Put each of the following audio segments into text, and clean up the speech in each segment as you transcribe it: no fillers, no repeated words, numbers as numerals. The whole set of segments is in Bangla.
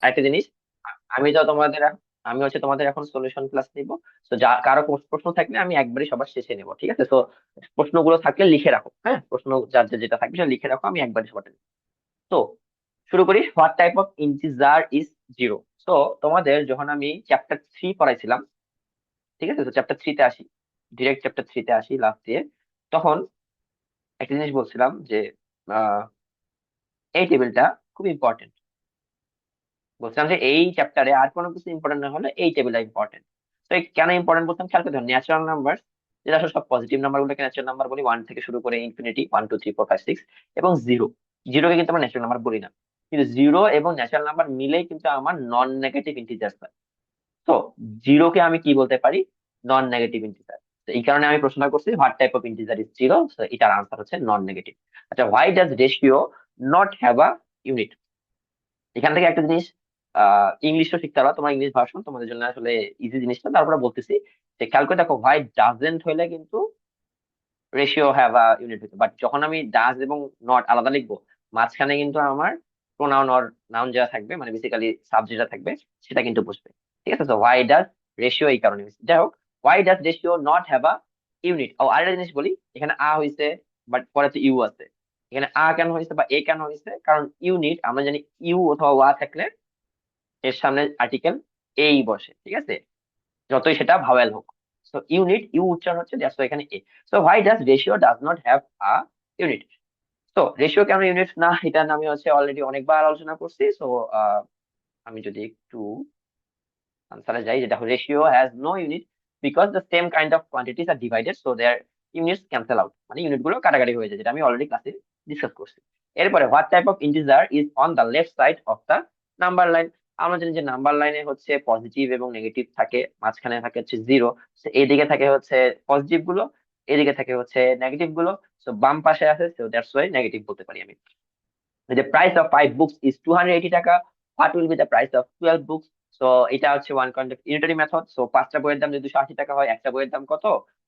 আরেকটা জিনিস, আমি তো তোমাদের আমি হচ্ছে তোমাদের এখন সলিউশন ক্লাস নিব। তো যা কারো প্রশ্ন থাকলে আমি একবারই সবার শেষে নেবো, ঠিক আছে? তো প্রশ্নগুলো থাকলে লিখে রাখো, হ্যাঁ, প্রশ্ন যার যার যেটা থাকবে সেটা লিখে রাখো, আমি একবারই সবার নেবো। তো শুরু করি। What type of integer is zero? তো তোমাদের যখন আমি চ্যাপ্টার 3 পড়াইছিলাম, ঠিক আছে, তো চ্যাপ্টার 3 তে আসি, ডিরেক্ট চ্যাপ্টার 3 তে আসি লাস্ট দিয়ে। তখন একটা জিনিস বলছিলাম যে আহ, এই টেবিলটা খুব ইম্পর্টেন্ট। বলছিলাম যে এই চ্যাপ্টারে আর কোনো কিছু ইম্পর্টেন্ট না হলে এই টেবিলটা ইম্পর্টেন্ট। তো এই কেন ইম্পর্টেন্ট বলতাম, খেয়াল করে ন্যাচারাল নাম্বার, যেটা আসলে সব পজিটিভ নাম্বার গুলোকে ন্যাচারাল নাম্বার বলি, 1 থেকে শুরু করে ইনফিনিটি, 1 2 3 4 5 6, এবং জিরো। জিরোকে কিন্তু আমরা ন্যাচারাল নাম্বার বলি না, কিন্তু জিরো এবং ন্যাচারাল নাম্বার মিলেই কিন্তু আমার নন নেগেটিভ ইন্টিজার হয়। তো জিরোকে আমি কি বলতে পারি? Non negative integer. তো এই কারণে আমি প্রশ্নটা করছি what type of integer is zero, তো এটার আনসার হচ্ছে নন নেগেটিভ। আচ্ছা, why does ratio not have a unit? এখান থেকে একটা জিনিস ইংলিশও শিখতে পারবা, তোমার ইংলিশ ভার্সন তোমাদের জন্য আসলে ইজি জিনিসটা, তারপরে বলতেছি যে খেয়াল করে দেখো, হোয়াই ডাজেন্ট হইলে কিন্তু রেশিও হ্যাভ আ ইউনিট হইতো, বাট যখন আমি ডাজ এবং নট আলাদা লিখবো, মাঝখানে কিন্তু আমার প্রোনাউন অর নাউন যেটা থাকবে, মানে বেসিক্যালি সাবজেক্ট যেটা থাকবে, সেটা কিন্তু বুঝবে। ঠিক আছে, তো হোয়াই ডাজ রেশিও এই কারণে হয়েছে। যাই হোক, why does ratio not have a unit? ও আরেকটা জিনিস বলি, এখানে আ হয়েছে বাট পরে তো ইউ আছে। এখানে আ কেন হয়েছে বা এ কেন হয়েছে? কারণ ইউনিট আমরা জানি ইউ অথবা ওয়া থাকলে এর সামনে আর্টিকেল এই বসে, ঠিক আছে, যতই সেটা ভাওয়েল হোক। সো ইউনিট, ইউ উচ্চারণ হচ্ছে, দ্যাটস এখানে এ। So why does ratio does not have a unit? তো রেশিও কেন ইউনিট না, এটা আমি হচ্ছে অলরেডি অনেকবার আলোচনা করছি। সো আমি যদি একটু আনসারে যাই, যেটা ratio has no unit because the same kind of quantities are divided, so their units cancel out, মানে ইউনিট গুলো কাটাকাটি হয়ে যায়, যেটা আমি অলরেডি ক্লাসে ডিসকাস করছি। এরপরে what type of integer is on the left side of the number line? আমরা জানি যে নাম্বার লাইনে হচ্ছে পজিটিভ এবং নেগেটিভ থাকে, মাঝখানে থাকে হচ্ছে জিরো। এইদিকে থাকে হচ্ছে পজিটিভ গুলো, এদিকে থাকে হচ্ছে নেগেটিভ গুলো। সো বাম পাশে আছে, সো দ্যাটস ওয়াই নেগেটিভ বলতে পারি আমি। The price of 5 books is 280 টাকা, what will be the price of 12 books? So এটা হচ্ছে one kind of unitary method. So 5টা বইয়ের দাম যদি 280 টাকা হয়, একটা বইয়ের দাম কত,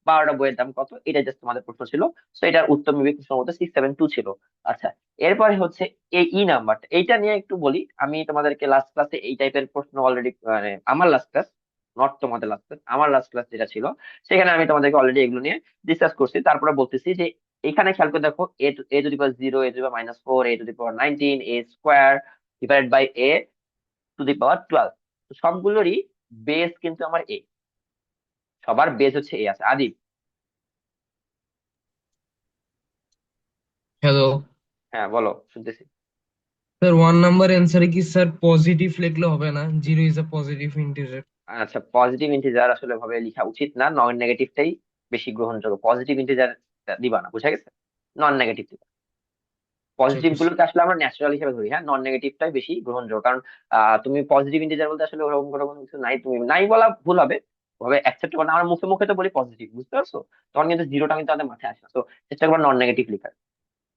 12টা বইয়ের দাম কত, এটা জাস্ট তোমাদের প্রশ্ন ছিল। সো এটার উত্তর মেবি খুব সম্ভবত 672 ছিল। আচ্ছা, এরপরে হচ্ছে এই ই নাম্বারটা, এইটা নিয়ে একটু বলি। আমি তোমাদেরকে লাস্ট ক্লাসে এই টাইপের প্রশ্ন অলরেডি, মানে আমার লাস্ট ক্লাস, নট তোমাদের লাস্ট ক্লাস, আমার লাস্ট ক্লাস যেটা ছিল, সেখানে আমি তোমাদেরকে অলরেডি এগুলো নিয়ে ডিসকাস করছি। তারপরে বলতেছি যে এখানে খেয়াল করে দেখো, A to the power 0, A to the power -4, A to the power 19, A square divided by A to the power 12। তো সবগুলোরই বেস কিন্তু আমার এ, সবার বেস হচ্ছে এ আছে। আদিব, হ্যালো হ্যাঁ বলো, শুনতেছি। স্যার, 1 নাম্বার অ্যান্সারে কি স্যার পজিটিভ লিখলে হবে না? Zero is a positive integer. আচ্ছা, পজিটিভ ইন্টিজার আসলে ভাবে লেখা উচিত না, নন নেগেটিভটাই বেশি গ্রহণযোগ্য, পজিটিভ ইন্টিজার দিবা না, বুঝা গেছে? নন নেগেটিভ দিবা। পজিটিভ গুলোকে আসলে আমরা ন্যাচারাল হিসেবে ধরি, হ্যাঁ, নন নেগেটিভটাই বেশি গ্রহণযোগ্য। কারণ তুমি পজিটিভ ইন্টিজার বলতে আসলে ওরকম কোনো কোনো কিছু নাই, তুমি নাই বলা ভুল হবে, ভাবে অ্যাকসেপ্ট করবে না। আমরা মুখে মুখে তো বলি পজিটিভ, বুঝতে পারছো? তখন কিন্তু জিরোটা কিন্তু আমাদের মাথায় আসে না। তো চেষ্টা করবো নন নেগেটিভ লেখার,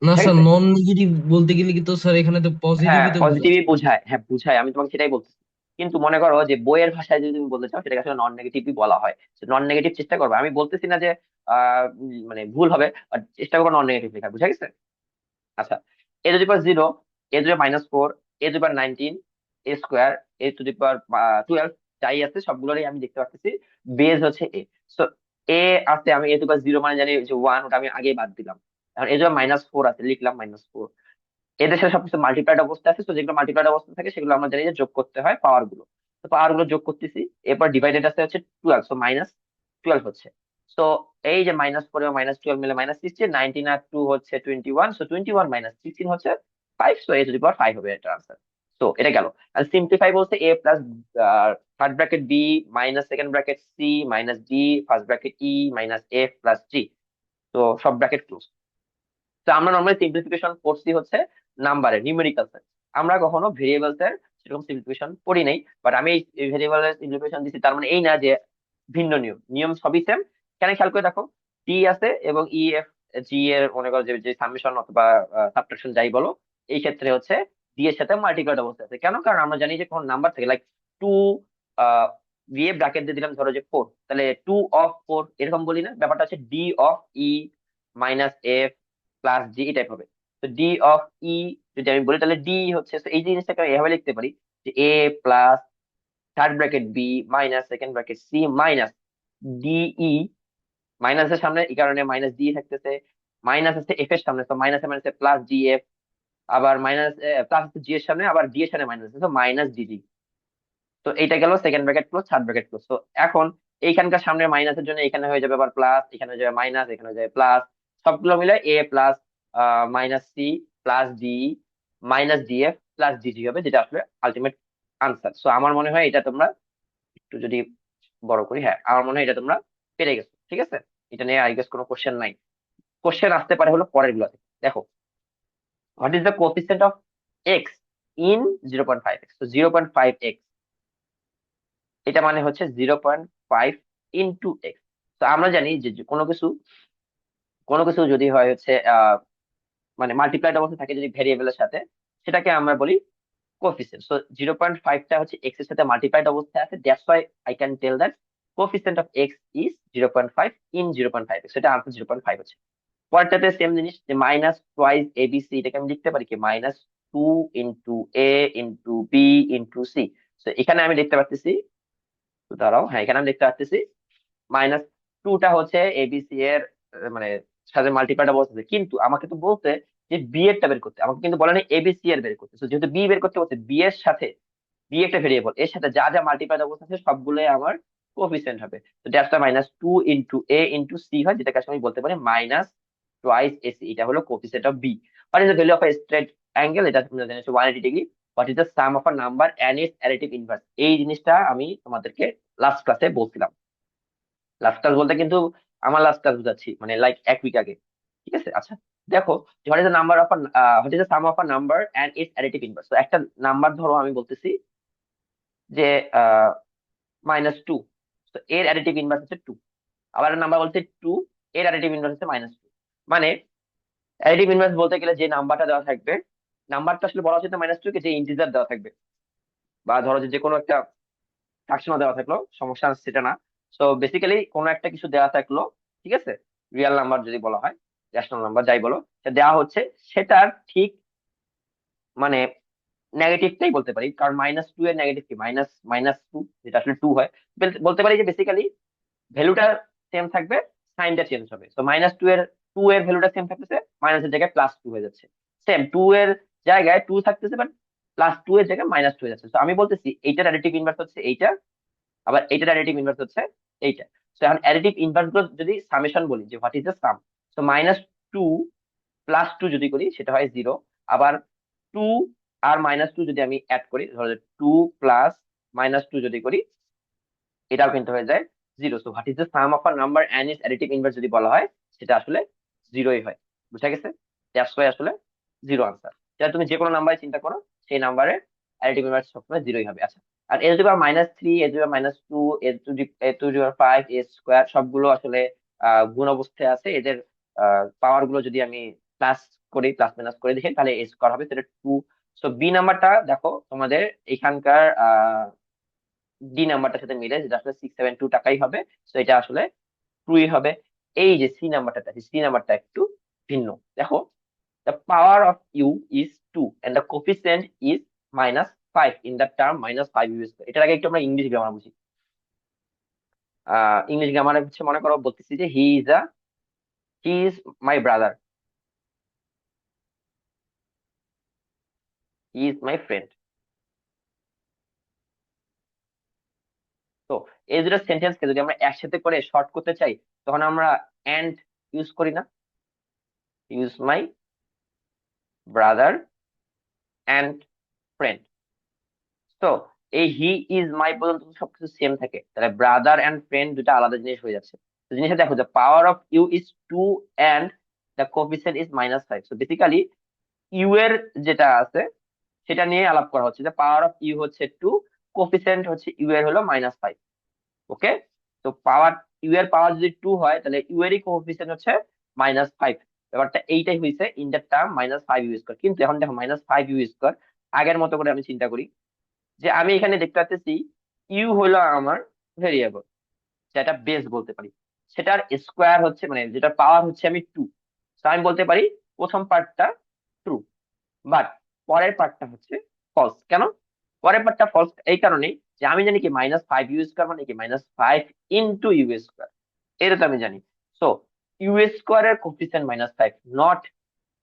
না ঠিক স্যার, আছে? নন নেগেটিভ বলতে গেলে কি তো স্যার এখানে তো হ্যাঁ, পজিটিভই তো পজিটিভই বোঝাচ্ছে। বোঝায়, হ্যাঁ বুঝায়, আমি তোমাকে সেটাই বলতেছি। কিন্তু মনে করো যে বইয়ের ভাষায় যদি তুমি বলতে চাও, সেটাকে আসলে নন নেগেটিভই বলা হয়। নন নেগেটিভ চেষ্টা করবে, আমি বলতেছি না যে মানে ভুল হবে, বাট চেষ্টা করবো নন নেগেটিভ লেখা, বুঝা গেছে? আচ্ছা, A to the power 0, A to the power -4, A to the power 19, A square, A to the power 12, যাই আছে সবগুলোরই আমি দেখতে পাচ্ছি বেজ হচ্ছে এ। সো এ আছে, আমি এ টু দি পাওয়ার 0 মানে জানি যে 1, ওটা আমি আগে বাদ দিলাম। এখন এ টু দি পাওয়ার -4 আছে, লিখলাম -4। এদের সাথে সবকিছু মাল্টিপ্লাইড অবস্থা আছে, তো যেগুলো মাল্টিপ্লাইড অবস্থা থাকে সেগুলো আমরা জানি যে যোগ করতে হয় পাওয়ার গুলো। তো পাওয়ার গুলো যোগ করতেছি। এরপর ডিভাইডেড আছে হচ্ছে 12, সো -12 হচ্ছে। তো এই যে -4 এবং -12 মিলে -16, 19 আর 2 হচ্ছে 21, সো 21 -16 হচ্ছে 5, সো এ টু দি পাওয়ার 5 হবে এটা আনসার। তো এটা গেল। আর সিম্পলিফাই বলতে A plus third bracket B minus second bracket C minus D first bracket E minus F plus G. তো সব ব্র্যাকেট ক্লোজ। তো আমরা নর্মালি সিম্পলিফিকেশন করছি হচ্ছে নাম্বারে, নিউমেরিক্যালস এর। আমরা কখনো ভেরিয়েবলস এর সেরকম সিম্পলিফিকেশন করি নাই। বাট আমি এই ভেরিয়েবলের সিম্পলিফিকেশন দিচ্ছি, তার মানে এই না যে ভিন্ন নিয়ম, নিয়ম সবই সেম। কেন খেয়াল করে দেখো, টি আছে এবং ই এফ জি এর মনে করো যে যে সামেশন অথবা সাবট্রাকশন যাই বলো, এই ক্ষেত্রে হচ্ছে ডি এর সাথে মাল্টিপ্লাইড অবস্থা আছে। কেন? কারণ আমরা জানি যে কোন নাম্বার থেকে লাইক টু দিয়ে ব্র্যাকেট দিয়ে দিলাম ধরো যে 4, তাহলে 2 অফ 4 এরকম বলি না, ব্যাপারটা হচ্ছে D of E minus F plus G, এই টাইপ হবে। তো ডি অফ ই যদি আমি বলি, তাহলে ডি হচ্ছে, তো এই জিনিসটাকে আমি এভাবে লিখতে পারি A plus third bracket B minus second bracket C minus D E, মাইনাসের সামনে এই কারণে মাইনাস ডি থাকতেছে, মাইনাস আছে এফ এর সামনে তো মাইনাসে মাইনাসে প্লাস ডি এফ, আবার মাইনাস প্লাস আছে জি এর সামনে, আবার ডি এর সামনে মাইনাস আছে তো মাইনাস ডিডি। তো এইটা গেল second bracket close third bracket close. তো এখন এইখানকার সামনে মাইনাসের জন্য এখানে হয়ে যাবে আবার প্লাস, এখানে হয়ে যাবে মাইনাস, এখানে হয়ে যাবে প্লাস, সবগুলো মিলে A plus minus C plus D minus D F plus D G হবে, যেটা আসলে আলটিমেট আনসার। সো আমার মনে হয় এটা তোমরা একটু যদি বড় করি, হ্যাঁ আমার মনে হয় এটা তোমরা পেরে গেছো। ঠিক আছে, এটা নিয়ে আই গেস কোনো কোশ্চেন নাই। কোশ্চেন আসতে পারে হলো পরের গুলোতে। দেখো, what is the coefficient of x in 0.5x? তো 0.5x এটা মানে হচ্ছে 0.5 ইন্টু এক্স। তো আমরা জানি যে যে কোনো কিছু যদি হয় হচ্ছে মানে মাল্টিপ্লাইড অবস্থা থাকে যদি ভেরিয়েবলের সাথে, সেটাকে আমরা বলি কোএফিসিয়েন্ট। সো 0.5টা হচ্ছে এক্স এর সাথে মাল্টিপ্লাইড অবস্থায় আছে, that's why I can tell that coefficient of X is 0.5 in 0.5, সেটা আনসার 0.5 হচ্ছে। পরেরটাতে সেম জিনিস, যে মাইনাস টোয়াইস এবিসি, এটাকে আমি লিখতে পারি কি minus 2 into a into B into C. তো এখানে আমি লিখতে পারতেছি, তো দাঁড়াও, হ্যাঁ এখানে আমি লিখতে পারতেছি মাইনাস টুটা হচ্ছে এবিসি এর মানে সাথে মাল্টিপ্লাইড অবস্থা, কিন্তু আমাকে তো বলতে যে বি এরটা বের করতে, আমাকে কিন্তু বলে না এবিসি এর বের করতে। তো যেহেতু বি বের করতে বলছে, বি এর সাথে, বি একটা ভেরিয়েবল, এর সাথে যা যা মাল্টিপ্লাইড অবস্থা আছে সবগুলোই আমার কোএফিসিয়েন্ট হবে। তো that's minus 2 into a into c হয়, যেটাকে আসলে আমি বলতে পারি মাইনাস টোয়াইস এসি। এটা হলো coefficient of b. What is the value of a straight angle? এটা তোমরা জানো 180 degree. What is the sum of a number and its additive inverse? এই জিনিসটা আমি তোমাদেরকে লাস্ট ক্লাসে বলছিলাম। লাস্ট ক্লাস বলতে কিন্তু আমার লাস্ট ক্লাস বুঝাচ্ছি, মানে লাইক 1 উইক আগে। ঠিক আছে, আচ্ছা দেখো, what is the number of what is the sum of a number and its additive inverse? তো একটা নাম্বার ধরো আমি বলতেছি যে -2, তো এর অ্যাডিটিভ ইনভার্স হচ্ছে 2। আবার নাম্বার বলতে 2, এর অ্যাডিটিভ ইনভার্স হচ্ছে -2। মানে অ্যাডিটিভ ইনভার্স বলতে গেলে যে নাম্বারটা দেওয়া থাকবে, নাম্বারটা আসলে বলা হচ্ছে -2 কে, যে ইন্টিজার দেওয়া থাকবে, বা ধরো যে যে কোনো একটা ফ্র্যাকশনও দেওয়া থাকলো, সমস্যা সেটা না। সো বেসিক্যালি কোনো একটা কিছু দেওয়া থাকলো, ঠিক আছে, রিয়েল নাম্বার যদি বলা হয়, রেশনাল নাম্বার যাই বলো, সেটা দেওয়া হচ্ছে, সেটার ঠিক মানে নেগেটিভটাই বলতে পারি, কারণ -2 এর নেগেটিভ কি, মাইনাস মাইনাস টু, যেটা আসলে 2 হয়। বলতে পারি যে বেসিক্যালি ভ্যালুটা সেম থাকবে, সাইনটা চেঞ্জ হবে। তো -2 এর ভ্যালুটা সেম থাকতেছে, মাইনাসের জায়গায় +2 হয়ে যাচ্ছে। সেম 2 এর জায়গায় 2 থাকতেছে, বাট +2 এর জায়গায় -2 হয়ে যাচ্ছে। তো আমি বলতেছি এইটার অ্যাডিটিভ ইনভার্স হচ্ছে এইটা, আবার এইটার অ্যাডিটিভ ইনভার্স হচ্ছে এইটা। তো এখন অ্যাডিটিভ ইনভার্স গুলো যদি সামেশন বলি, যে হোয়াট ইজ দ্য সাম, তো -2 +2 যদি করি সেটা হয় 0। আবার 2 আর -2 যদি আমি অ্যাড করি, ধরো 2 প্লাস -2 যদি করি, এটাও কিন্তু হয়ে যায় 0। So what is the sum of a number and its additive inverse যদি বলা হয়, সেটা আসলে 0ই হয়। বুঝা গেছে? দ্যাটস ওয়াই আসলে 0 আনসার। সেটা তুমি যে কোনো নাম্বারে চিন্তা করো, সেই নাম্বারের অ্যাডিটিভ ইনভার্স সবসময় 0ই হবে। আচ্ছা, আর এ যদি -3, এ যদি -2, এ টু দি 5, এ স্কোয়ার, সবগুলো আসলে গুণ অবস্থায় আছে। এদের পাওয়ার গুলো যদি আমি প্লাস করি, প্লাস মাইনাস করে দেখি, তাহলে এ স্কোয়ার হবে, সেটা 2। সো বি নাম্বারটা দেখো তোমাদের এখানকার ডি নাম্বারটার সাথে মিলে, যেটা আসলে 672 টাকাই হবে। তো এটা আসলে ট্রুই হবে। এই যে সি নাম্বারটা আছে, সি নাম্বারটা একটু ভিন্ন। দেখো, the power of u is 2 and the coefficient is -5 in the term -5u square। এটার আগে একটু আমরা ইংলিশ গ্রামার বুঝি। ইংলিশ গ্রামারে হচ্ছে, মনে করো বলতেছি যে he is my brother, he is my friend. তো এই দুটো সেন্টেন্স কে যদি আমরা একসাথে করে শর্ট করতে চাই, তখন আমরা এন্ড ইউজ করি না, use my brother and friend. তো এই হি ইজ মাই পর্যন্ত তো সবকিছু সেম থাকে, তাহলে ব্রাদার এন্ড ফ্রেন্ড দুটো আলাদা জিনিস হয়ে যাচ্ছে। তো জিনিসটা দেখো, যে power of u is 2 and the coefficient is -5। তো বেসিক্যালি ইউ এর যেটা আছে সেটা নিয়ে আলাপ করা হচ্ছে, যে পাওয়ার অফ ইউ হচ্ছে 2, কোফিসিয়েন্ট হচ্ছে ইউ এর হলো -5। ওকে, তো পাওয়ার, ইউ এর পাওয়ার যদি 2 হয়, তাহলে ইউ এরই কোফিসিয়েন্ট হচ্ছে -5। ব্যাপারটা এইটাই হয়েছে in the term -5u square. কিন্তু এখন দেখো -5u স্কোয়ার, আগের মতো করে আমি চিন্তা করি, যে আমি এখানে দেখতে পাচ্ছি ইউ হলো আমার ভেরিয়েবল, যেটা বেস বলতে পারি, সেটার স্কোয়ার হচ্ছে মানে যেটা পাওয়ার হচ্ছে আমি 2। তো আমি বলতে পারি প্রথম পার্টটা ট্রু, বাট পরের পার্টটা হচ্ছে ফলস। কেন? পরের পার্টটা ফলস এই কারণে যে আমি জানি কি -5 u² মানে কি -5 ইন্টু u², এটা তো আমি জানি। সো u² এর কোফিসিয়েন্ট -5, নট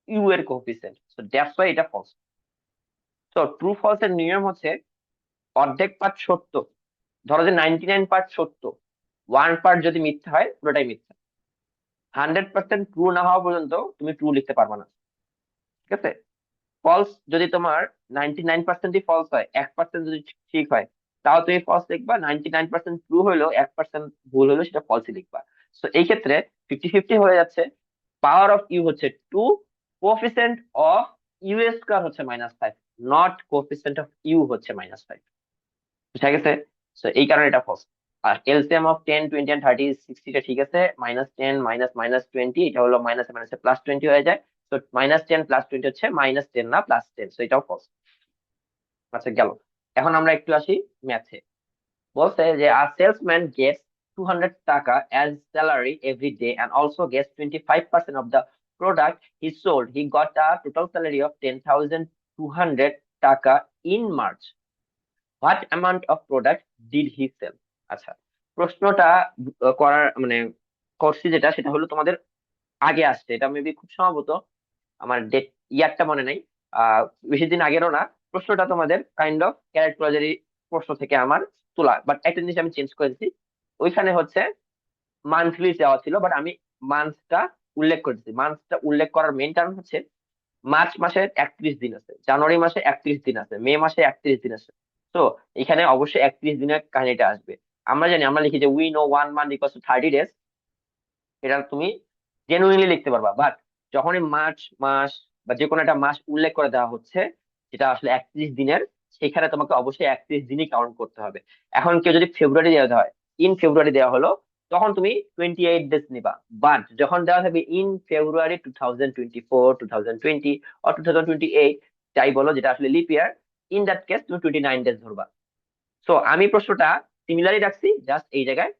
ইউ এর কোফিসিয়েন্ট, সো দ্যাটস ওয়াই এটা ফলস। তো ট্রু ফলস এর নিয়ম হচ্ছে অর্ধেক পার্ট সত্য, ধরো যে 99 পার্ট সত্য, 1 পার্ট যদি মিথ্যা হয় পুরোটাই মিথ্যা। 100% ট্রু না হওয়া পর্যন্ত তুমি ট্রু লিখতে পারবে না, ঠিক আছে? ফলস যদি তোমার 99%ই ফলস হয়, 1% যদি ঠিক হয়, তাও তুমি ফলস লিখবা। 99% ট্রু হইলেও 1% ভুল হলেও সেটা ফলসই লিখবা। তো এই ক্ষেত্রে 50-50 হয়ে যাচ্ছে। পাওয়ার অফ ইউ হচ্ছে 2, কোএফিসিয়েন্ট অফ u² হচ্ছে -5, নট কোএফিসিয়েন্ট অফ ইউ হচ্ছে -5। বুঝা গেছে? তো এই কারণে এটা ফলস। আর এলসিএম অফ 10, 20 and 30 is 60 টা ঠিক আছে। -10 -20, এটা হলো মাইনাস মাইনাসে +20 হয়ে যায়। তো -10 +20 হচ্ছে -10 না +10, তো এটাও ফলস। আচ্ছা গেল। এখন আমরা একটু আসি ম্যাথে। বলছে যে a salesman gets 200 টাকা as salary every day and also gets 25% of the product he sold. He got a total salary of 10,200 টাকা in March. What amount of product did he sell? আচ্ছা, প্রশ্নটা করার মানে করছি যেটা, সেটা হলো তোমাদের আগে আসছে, এটা মেবি খুব সম্ভবত, আমার ডেট ইয়ারটা মনে নাই, আহ বেশি দিন আগেরও না। প্রশ্নটা তোমাদের কাইন্ড অফ ক্যারেক্টারি প্রশ্ন থেকে আমার তোলা, বাট একটা জিনিস আমি চেঞ্জ করে দিচ্ছি। ওইখানে হচ্ছে মান্থলি দেওয়া ছিল, বাট আমি মান্থটা উল্লেখ করেছি। মান্থটা উল্লেখ করার মেইন কারণ হচ্ছে মার্চ মাসে 31 দিন আছে, জানুয়ারি মাসে 31 দিন আছে, মে মাসে 31 দিন আছে। তো এখানে অবশ্যই 31 দিনের কাহিনীটা আসবে। আমরা জানি, আমরা লিখি যে উই নো 1 month = 30 days, এটা তুমি জেনুইনলি লিখতে পারবা। বাট যখনই মার্চ মাস বা যে কোনো একটা মাস উল্লেখ করে দেওয়া হচ্ছে যেটা আসলে 31 দিনের, সেখানে তোমাকে অবশ্যই 31 দিনই কাউন্ট করতে হবে। এখন কেউ যদি ফেব্রুয়ারি দেওয়া হয়, ইন ফেব্রুয়ারি দেওয়া হলো, তখন তুমি 28 ডেজ নিবা। বাট যখন দেওয়া থাকবে ইন ফেব্রুয়ারি 2024, 2020 or 2028, যাই বলো, যেটা আসলে lip year, in that case তুমি 29 ডেজ ধরবা। সো আমি প্রশ্নটা সিমিলারই রাখছি, জাস্ট এই জায়গায়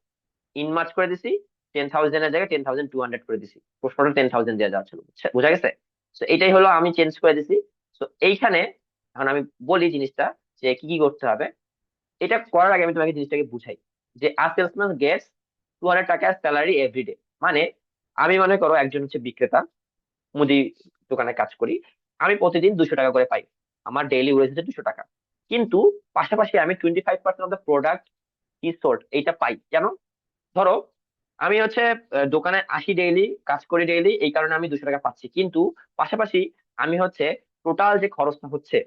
ইন মার্চ করে দিছি, 10,000 এর জায়গায় 10,200 করে দিছি। প্রশ্নটা 10,000 দেওয়া যাচ্ছিল, বুঝা গেছে? তো এটাই হলো, আমি চেঞ্জ করে দিছি। তো এইখানে এখন আমি বলি জিনিসটা যে কি কি করতে হবে। এটা করার আগে আমি তোমাকে জিনিসটাকে বুঝাই যে আ সেলসম্যান গেটস 200 টাকা স্যালারি এভরিডে। মানে আমি মনে করো একজন হচ্ছে বিক্রেতা, মুদি দোকানে কাজ করি, আমি প্রতিদিন 200 টাকা করে পাই, আমার ডেইলি ওয়েজ হচ্ছে 200 টাকা। কিন্তু পাশাপাশি আমি 25% of the product E sold এইটা পাই। কেন? ধরো আমি হচ্ছে দোকানে আসি ডেইলি, কাজ করি ডেইলি, এই কারণে আমি 200 টাকা পাচ্ছি। কিন্তু পাশাপাশি আমি হচ্ছে টোটাল যে খরচটা হচ্ছে,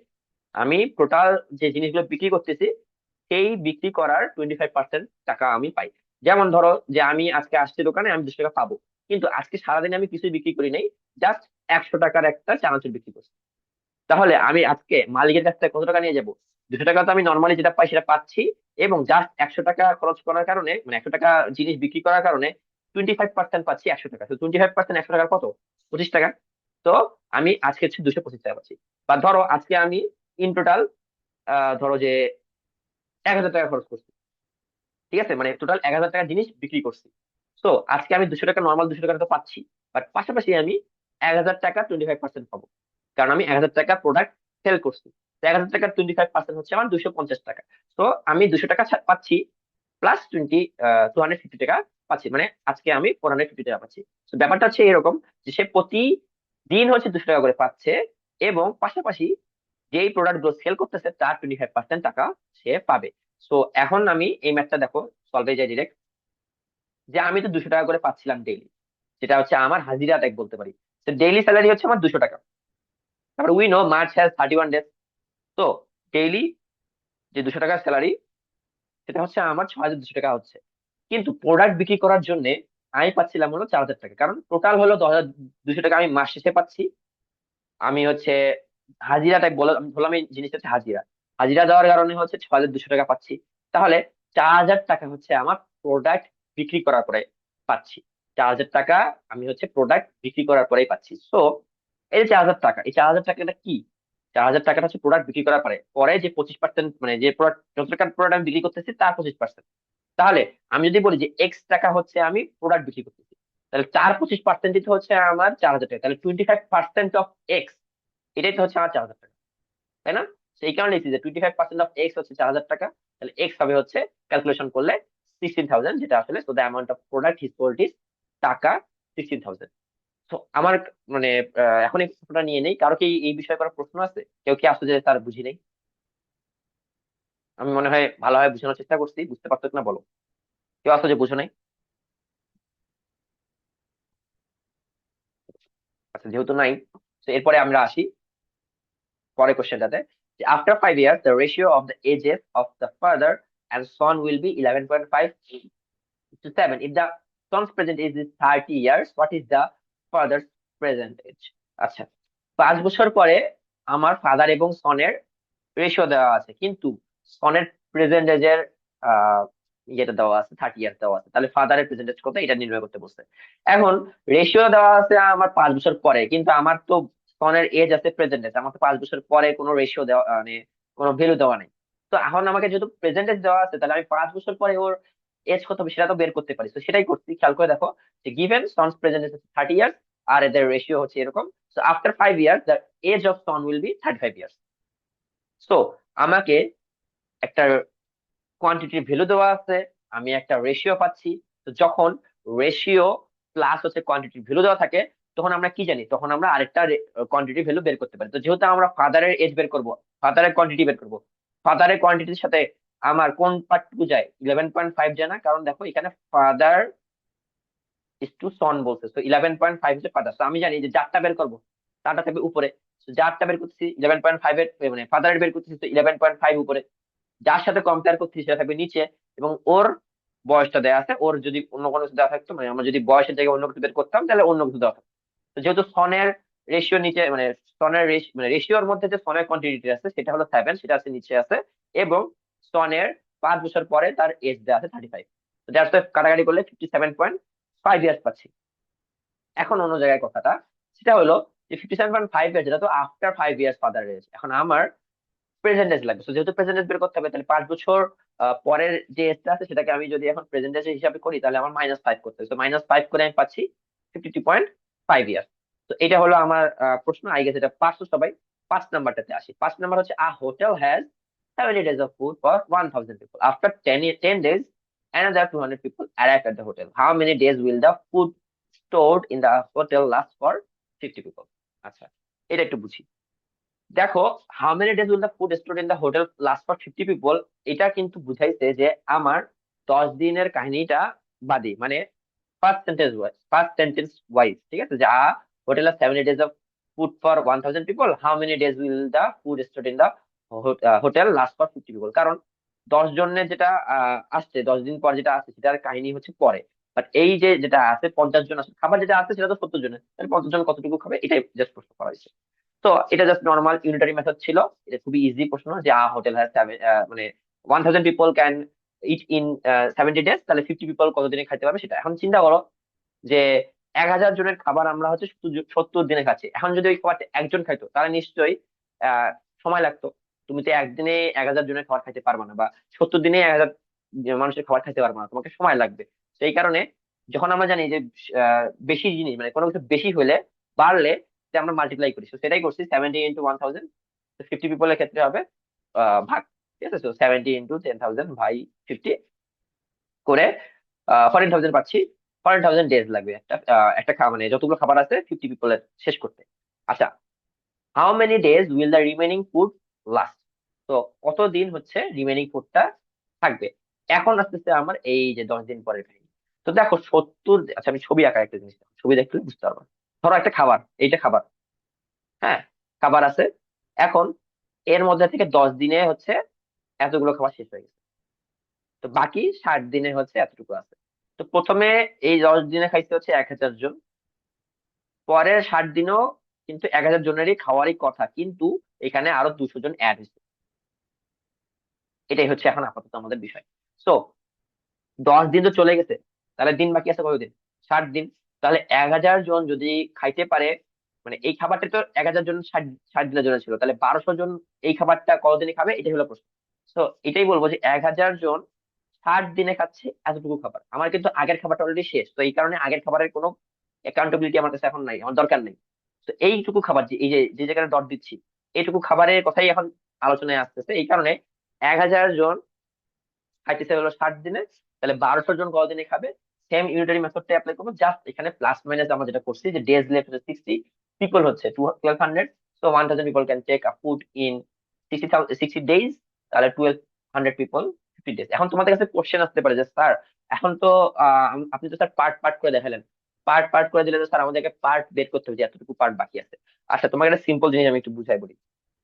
আমি টোটাল যে জিনিসগুলো বিক্রি করতেছি, সেই বিক্রি করার 25% টাকা আমি পাই। যেমন ধরো যে আমি আজকে আসছি দোকানে, আমি 200 টাকা পাবো, কিন্তু আজকে সারাদিনে আমি কিছুই বিক্রি করি নাই, জাস্ট 100 টাকার একটা চানাচুর বিক্রি করছি। তাহলে আমি আজকে মালিকের কাছ থেকে কত টাকা নিয়ে যাব? 200 টাকা তো আমি নর্মালি যেটা পাই সেটা পাচ্ছি, এবং জাস্ট 100 টাকা খরচ করার কারণে, মানে 100 টাকা জিনিস বিক্রি করার কারণে 25% পাচ্ছি 100 টাকা। তো 25% 100 টাকার কত? 25 টাকা। তো আমি আজকে হচ্ছে 225 টাকা পাচ্ছি। বা ধরো আজকে আমি ইন টোটাল ধরো যে 1,000 টাকা খরচ করছি, ঠিক আছে, মানে টোটাল 1,000 টাকা জিনিস বিক্রি করছি। তো আজকে আমি 200 টাকা, নর্মাল 200 টাকা তো পাচ্ছি, বাট পাশাপাশি আমি 1,000 টাকা 25% পাবো, কারণ আমি 1,000 টাকা প্রোডাক্ট সেল করছি। তো 1,000 টাকার 25% হচ্ছে আমার 250 টাকা। তো আমি 200 টাকা পাচ্ছি, প্লাস 250 টাকা পাচ্ছি, মানে আজকে আমি 450 টাকা পাচ্ছি। তো ব্যাপারটা হচ্ছে এরকম যে সে প্রতিদিন হচ্ছে 200 টাকা করে পাচ্ছে, এবং পাশাপাশি যেই প্রোডাক্ট গুলো সেল করতেছে তার 25% টাকা সে পাবে। তো এখন আমি এই ম্যাথটা দেখো, সলভে যাই ডিরেক্ট। যে আমি তো 200 টাকা করে পাচ্ছিলাম ডেইলি, যেটা হচ্ছে আমার হাজিরা টাইপ বলতে পারি। তো ডেইলি স্যালারি হচ্ছে আমার 200 টাকা। তারপর we know March has 31 days. তো ডেইলি যে 200 টাকার স্যালারি, সেটা হচ্ছে আমার 6,200 টাকা হচ্ছে। কিন্তু প্রোডাক্ট বিক্রি করার জন্য আমি পাচ্ছিলাম হলো 4,000 টাকা, কারণ টোটাল হলো 10,200 টাকা আমি মাস শেষে পাচ্ছি। আমি হচ্ছে হাজিরা টাইপ বললাম, এই জিনিসটা হচ্ছে হাজিরা। হাজিরা দেওয়ার কারণে হচ্ছে 6,200 টাকা পাচ্ছি। তাহলে 4,000 টাকা হচ্ছে আমার প্রোডাক্ট বিক্রি করার পরে পাচ্ছি। 4,000 টাকা আমি হচ্ছে প্রোডাক্ট বিক্রি করার পরেই পাচ্ছি। সো এই যে 4,000 টাকা, এই 4,000 টাকাটা কি? 4,000 টাকাটা হচ্ছে প্রোডাক্ট বিক্রি করার পরে পরে যে 25%, মানে যে প্রোডাক্ট, যত টাকার প্রোডাক্ট আমি বিক্রি করতেছি তার 25%। তাহলে আমি যদি বলি যে এক্স টাকা হচ্ছে আমি প্রোডাক্ট বিক্রি করতেছি, তাহলে 4 25% হচ্ছে আমার 4,000 টাকা, তাহলে 25% অফ এক্স, এটাই তো হচ্ছে আমার 4,000 টাকা, তাই না? সেই কারণে লিখছি যে 25% অফ এক্স হচ্ছে 4,000 টাকা, তাহলে এক্স হবে হচ্ছে ক্যালকুলেশন করলে 16,000, যেটা আসলে তো the amount of product he sold is টাকা 16,000। তো আমার মানে এখন এই প্রশ্নটা নিয়ে নেই, কারো কি এই বিষয়ে করার প্রশ্ন আছে? কেউ কি আসলে যে তার বুঝি নেই? আমি মনে হয় ভালোভাবে বোঝানোর চেষ্টা করছি, বুঝতে পারছো কিনা বলো। কেউ আসলে যে বুঝো নাই? আচ্ছা, যেহেতু নাই, তো এরপরে আমরা আসি পরের কোশ্চেনটাতে, যে after 5 years the ratio of the ages of the father and son will be 11.5 to 7. If the son's present age is 30 years, what is the father's present age? আচ্ছা, 5 বছর পরে আমার ফাদার এবং সনের রেশিও দেওয়া আছে, কিন্তু সনের প্রেজেন্ট এজের আহ ইয়েটা দেওয়া আছে, 30 ইয়ার্স দেওয়া আছে, তাহলে ফাদারের প্রেজেন্ট এজ কত এটা নির্ণয় করতে বলছে। এখন রেশিও দেওয়া আছে আমার 5 বছর পরে, কিন্তু আমার তো সনের এজ আছে প্রেজেন্ট এজ, আমার তো 5 বছর পরে কোনো রেশিও দেওয়া মানে কোনো ভ্যালু দেওয়া নেই। তো এখন আমাকে যেহেতু প্রেজেন্ট এজ দেওয়া আছে, তাহলে আমি 5 বছর পরে ওর এজ কত হবে সেটা তো বের করতে পারি। তো সেটাই করছি, খেয়াল করে দেখো যে given sons present age 30 years আর এদের রেশিও হচ্ছে এরকম। So after 5 years the age of son will be 35 years. So আমাকে একটা কোয়ান্টিটির ভ্যালু দেওয়া আছে, আমি একটা রেশিও পাচ্ছি। তো যখন রেশিও প্লাস হচ্ছে কোয়ান্টিটির ভ্যালু দেওয়া থাকে, তখন আমরা কি জানি, তখন আমরা আরেকটা কোয়ান্টিটি ভ্যালু বের করতে পারি। তো যেহেতু আমরা ফাদারের এজ বের করব, ফাদারের কোয়ান্টিটি বের করব, ফাদারের কোয়ান্টিটির সাথে আমার কোন পার্টটুকু যায়, 11.5 যায় না, কারণ দেখো এখানে ফাদার ইস টু সন বলছে, তো 11.5 হচ্ছে ফাদার। তো আমি জানি যে যারটা বের করবো তারটা থাকবে উপরে। তো যারটা বের করতেছি 11.5 এর মানে ফাদারের বের করতেছি, তো 11.5 উপরে, যার সাথে কম্পেয়ার করতেছি সেটা থাকবে নিচে, এবং ওর বয়সটা দেওয়া আছে। ওর যদি অন্য কোনো কিছু দেওয়া থাকতো, মানে আমরা যদি বয়সের জায়গায় অন্য কিছু বের করতাম, তাহলে অন্য কিছু দেওয়া থাকতো। তো যেহেতু সনের রেশিও নিচে, মানে সনের মানে রেশিওর মধ্যে যে সনের কোয়ান্টিটি আছে সেটা হলো 7, সেটা আছে নিচে আছে, এবং সনের 5 বছর পরে তার এজ দেওয়া আছে 35। তো দ্যাটস কাটাকাটি করলে 57.5 ইয়ার্স পাচ্ছি। এখন অন্য জায়গায় কথাটা, সেটা হলো যে 57.5 ইয়ার্স, যেটা তো আফটার 5 ইয়ার্স ফাদার এজ, এখন আমার প্রেজেন্ট এজ লাগবে। তো যেহেতু প্রেজেন্ট এজ বের করতে হবে, তাহলে 5 বছর পরের যে এজটা আছে সেটাকে আমি যদি এখন প্রেজেন্ট এজ হিসাবে করি, তাহলে আমার -5 করতে হবে। তো -5 করে আমি পাচ্ছি 52.5 ইয়ার্স। তো এটা হলো আমার প্রশ্ন। আই গেস এটা পাঁচশো সবাই। 5 নাম্বারটাতে আসি। 5 নাম্বার হচ্ছে আ hotel has 70 days of food for 1,000 people. After 10 days, another 200 people arrive at the hotel. How many days will the food stored in the hotel last for 50 people? আচ্ছা, এটা একটু বুঝি। দেখো, how many days will the food store in the hotel last for 50 people, এটা কিন্তু বুঝাইছে যে আমার 10 দিনের কাহিনীটা বাদে, মানে ফার্স্ট সেন্টেন্স ওয়াইজ, ঠিক আছে, যে হোটেল আর 70 days of food for 1,000 people, how many days will the food store in the hotel last for 50 people. কারণ 10 জনের যেটা আসছে, 10 দিন পর যেটা আসছে সেটার কাহিনী হচ্ছে পরে। বাট এই যে যেটা আছে 50 জন আসছে, খাবার যেটা আছে সেটা তো 70 জনের, তাহলে 50 জন কতটুকু খাবে, এটাই জাস্ট প্রশ্ন করা হয়েছে। তো এটা জাস্ট নর্মাল ইউনিটারি মেথড ছিল। এটা খুবই ইজি প্রশ্ন, যে হোটেল হ্যাজ মানে 1,000 people can it in 70 days, তাহলে 50 পিপল কতদিনে খাইতে পারবে সেটা। এখন চিন্তা করো যে 1,000 জনের খাবার আমরা হচ্ছে 70 দিনে খাচ্ছি। এখন যদি ওই খাবারটা একজন খাইতো, তাহলে নিশ্চয়ই আহ সময় লাগতো। তুমি তো একদিনে 1,000 জনের খাবার খাইতে পারবে না, বা 70 দিনে 1,000 মানুষের খাবার খাইতে পারবে না, তোমাকে সময় লাগবে। সেই কারণে যখন আমরা জানি যে বেশি জিনিস, মানে কোনো কিছু বেশি হলে, বাড়লে, যে আমরা মাল্টিপ্লাই করি, তো সেটাই করছি। 70 × 1,000, 50 পিপলের ক্ষেত্রে হবে ভাগ। ঠিক আছে, তো 70 × 10,000 বাই 50 করে 14,000 পাচ্ছি। 14,000 ডেজ লাগবে একটা মানে যতগুলো খাবার আছে 50 পিপলের শেষ করতে। আচ্ছা, how many days will the remaining food last? তো কতদিন হচ্ছে রিমেনিং ফুডটা থাকবে। এখন আসতেছে আমার এই যে 10 দিন পরের কাহিনী। তো দেখো 70, আচ্ছা আমি ছবি আঁকা একটা জিনিস দেখো, ছবি দেখলে বুঝতে পারবো। ধরো একটা খাবার, এইটা খাবার, হ্যাঁ, খাবার আছে। এখন এর মধ্যে থেকে 10 দিনে হচ্ছে এতগুলো খাবার শেষ হয়ে গেছে, তো বাকি 60 দিনে হচ্ছে এতটুকু আছে। তো প্রথমে এই 10 দিনে খাইতে হচ্ছে 1,000 জন, পরের 60 দিনেও কিন্তু 1,000 জনেরই খাওয়ারই কথা, কিন্তু এখানে আরো 200 জন অ্যাড হয়েছে। এটাই হচ্ছে এখন আপাতত আমাদের বিষয়। তো 10 দিন তো চলে গেছে, তাহলে দিন বাকি আছে কতদিন? 60 দিন। তাহলে 1,000 জন যদি খাইতে পারে, মানে এই খাবারটা তো 1,000 জন 60 দিনের জন্য ছিল, তাহলে 1,200 জন এই খাবারটা কতদিনে খাবে, এটাই হলো প্রশ্ন। তো এটাই বলবো যে 1,000 জন 60 দিনে খাচ্ছে এতটুকু খাবার। আমার কিন্তু আগের খাবারটা অলরেডি শেষ, তো এই কারণে আগের খাবারের কোনো অ্যাকাউন্টেবিলিটি আমার কাছে এখন নাই, আমার দরকার নেই। তো এইটুকু খাবার, যে এই যে যে জায়গায় ডট দিচ্ছি, এইটুকু খাবারের কথাই এখন আলোচনায় আসতেছে, এই কারণে 1000 জন খাইতেছে হলো 60 দিনে, তাহলে 1200 জন কতদিনে খাবে? সেম ইউনিটারি মেথডটা অ্যাপ্লাই করবো, জাস্ট এখানে প্লাস মাইনাস আমরা যেটা করছি যে ডেজ লেফট হচ্ছে 60, পিপল হচ্ছে 1200, so 1000 people can take a food in 60 days, তাহলে 1200 পিপল 50 ডেজ। এখন তোমাদের কাছে কোশ্চেন আসতে পারে যে স্যার, এখন তো আপনি তো স্যার পার্ট পার্ট করে দেখালেন, পার্ট পার্ট করে দিলে তো স্যার আমাদেরকে পার্ট বের করতে হবে যে এতটুকু পার্ট বাকি আছে। আচ্ছা, তোমাকে একটা সিম্পল জিনিস আমি একটু বুঝাই বলি।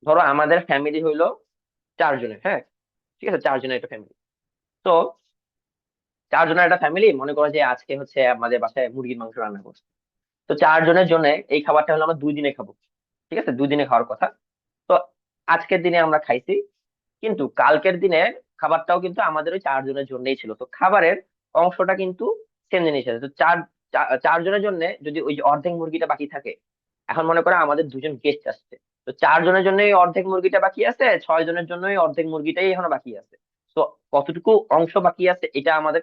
ধরো আমাদের ফ্যামিলি হইলো 4 জনের, হ্যাঁ, ঠিক আছে, 4 জনের একটা ফ্যামিলি। তো 4 জনের একটা ফ্যামিলি, মনে করো যে আজকে হচ্ছে আমাদের বাসায় মুরগির মাংস রান্না করছে। তো 4 জনের জন্য এই খাবারটা হলো আমরা 2 দিনে খাবো, ঠিক আছে, 2 দিনে খাওয়ার কথা। তো আজকের দিনে আমরা খাইছি, কিন্তু কালকের দিনে খাবারটাও কিন্তু আমাদের ওই 4 জনের জন্যই ছিল, তো খাবারের অংশটা কিন্তু সেম জিনিস আছে। তো 4 জনের জন্য যদি ওই যে অর্ধেক মুরগিটা বাকি থাকে, এখন মনে করো আমাদের 2 জন গেস্ট আসছে, তো 4 জনের জন্যই অর্ধেক মুরগিটা বাকি আছে, 6 জনের জন্যই অর্ধেক মুরগিটাই এখনো বাকি আছে। তো কতটুকু অংশ বাকি আছে এটা আমাদের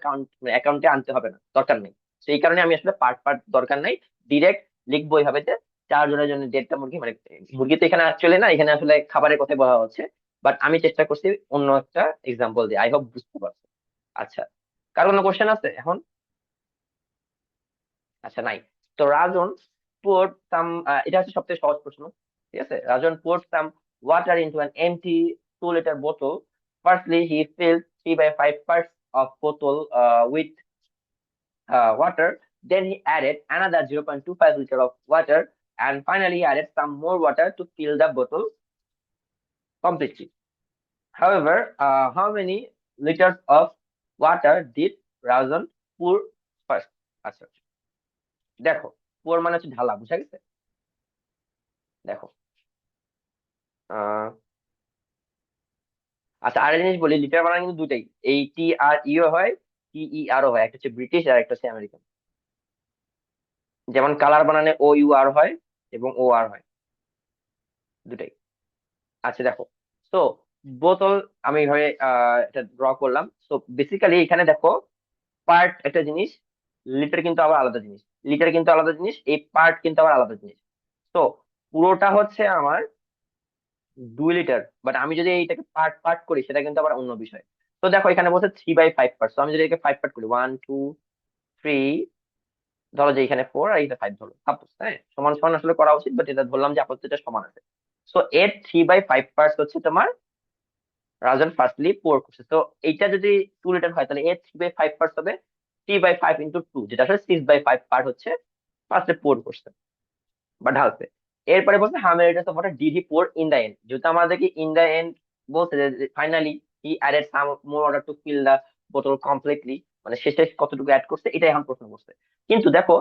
অ্যাকাউন্টে আনতে হবে না, দরকার নেই। সেই কারণে আমি আসলে পার্ট পার্ট দরকার নাই, ডিরেক্ট লিখবো এইভাবে যে 4 জনের জন্য 1.5টা মুরগি, মানে মুরগি তো এখানে অ্যাকচুয়ালি না, এখানে আসলে খাবারের কথা বলা হচ্ছে, বাট আমি চেষ্টা করছি অন্য একটা এক্সাম্পল দিয়ে, আই হোপ বুঝতে পারছো। আচ্ছা, কার কোনো কোশ্চেন আছে এখন? আচ্ছা, নাই। তো রাজন poured some, এটা হচ্ছে সবথেকে সহজ প্রশ্ন, ঠিক আছে। রাজন poured some water into an empty 2 liter bottle. Firstly, he filled 3/5 parts of bottle with water. Then he added another 0.25 liter of water, and finally he added some more water to fill the bottle completely. However, how many liters of water did Rajan pour first? আচ্ছা, দেখো, pour মানে হচ্ছে ঢালা, বুঝা গেছে? দেখো, আহ আচ্ছা, আরেকটা জিনিস বলি, লিটার বানান কিন্তু দুটাই, এই টি আর ইও হয়, টি ই আরও হয়, একটা হচ্ছে ব্রিটিশ আর একটা হচ্ছে আমেরিকান। যেমন কালার বানানে ও ইউ আর হয় এবং ও আর হয়, দুটাই। আচ্ছা দেখো, তো বোতল আমি এইভাবে এটা ড্র করলাম। তো বেসিক্যালি এখানে দেখো, পার্ট একটা জিনিস, লিটার কিন্তু আবার আলাদা জিনিস, লিটার কিন্তু আলাদা জিনিস, এই পার্ট কিন্তু আবার আলাদা জিনিস। তো পুরোটা হচ্ছে আমার 2 লিটার, বাট আমি যদি এইটাকে পার্ট পার্ট করি সেটা কিন্তু আবার অন্য বিষয়। তো দেখো এখানে বলছে 3/5 পার্ট, তো আমি যদি এটাকে 5 পার্ট করি, 1 2 3, ধরো যে এখানে 4 আর এখানে 5 ধরো সাপোজ, হ্যাঁ, সমান সমান আসলে করা উচিত, বাট এটা ধরলাম যে আপাতত এটা সমান আছে। সো এর 3/5 পার্ট হচ্ছে তোমার রাজন ফার্স্টলি পোর করছে। তো এইটা যদি 2 লিটার হয়, তাহলে এর 3/5 পার্ট হবে 3/5 × 2, যেটা আসলে 6/5 পার্ট হচ্ছে ফার্স্টে পোর করছে বা ঢালছে। এরপরে বলছে how many litres of water did he pour in the end, যেহেতু আমাদেরকে ইন দা এন্ড বলছে যে finally he added some more water to fill the বোতল কমপ্লিটলি, মানে শেষে কতটুকু অ্যাড করছে এটাই এখন প্রশ্ন করছে। কিন্তু দেখো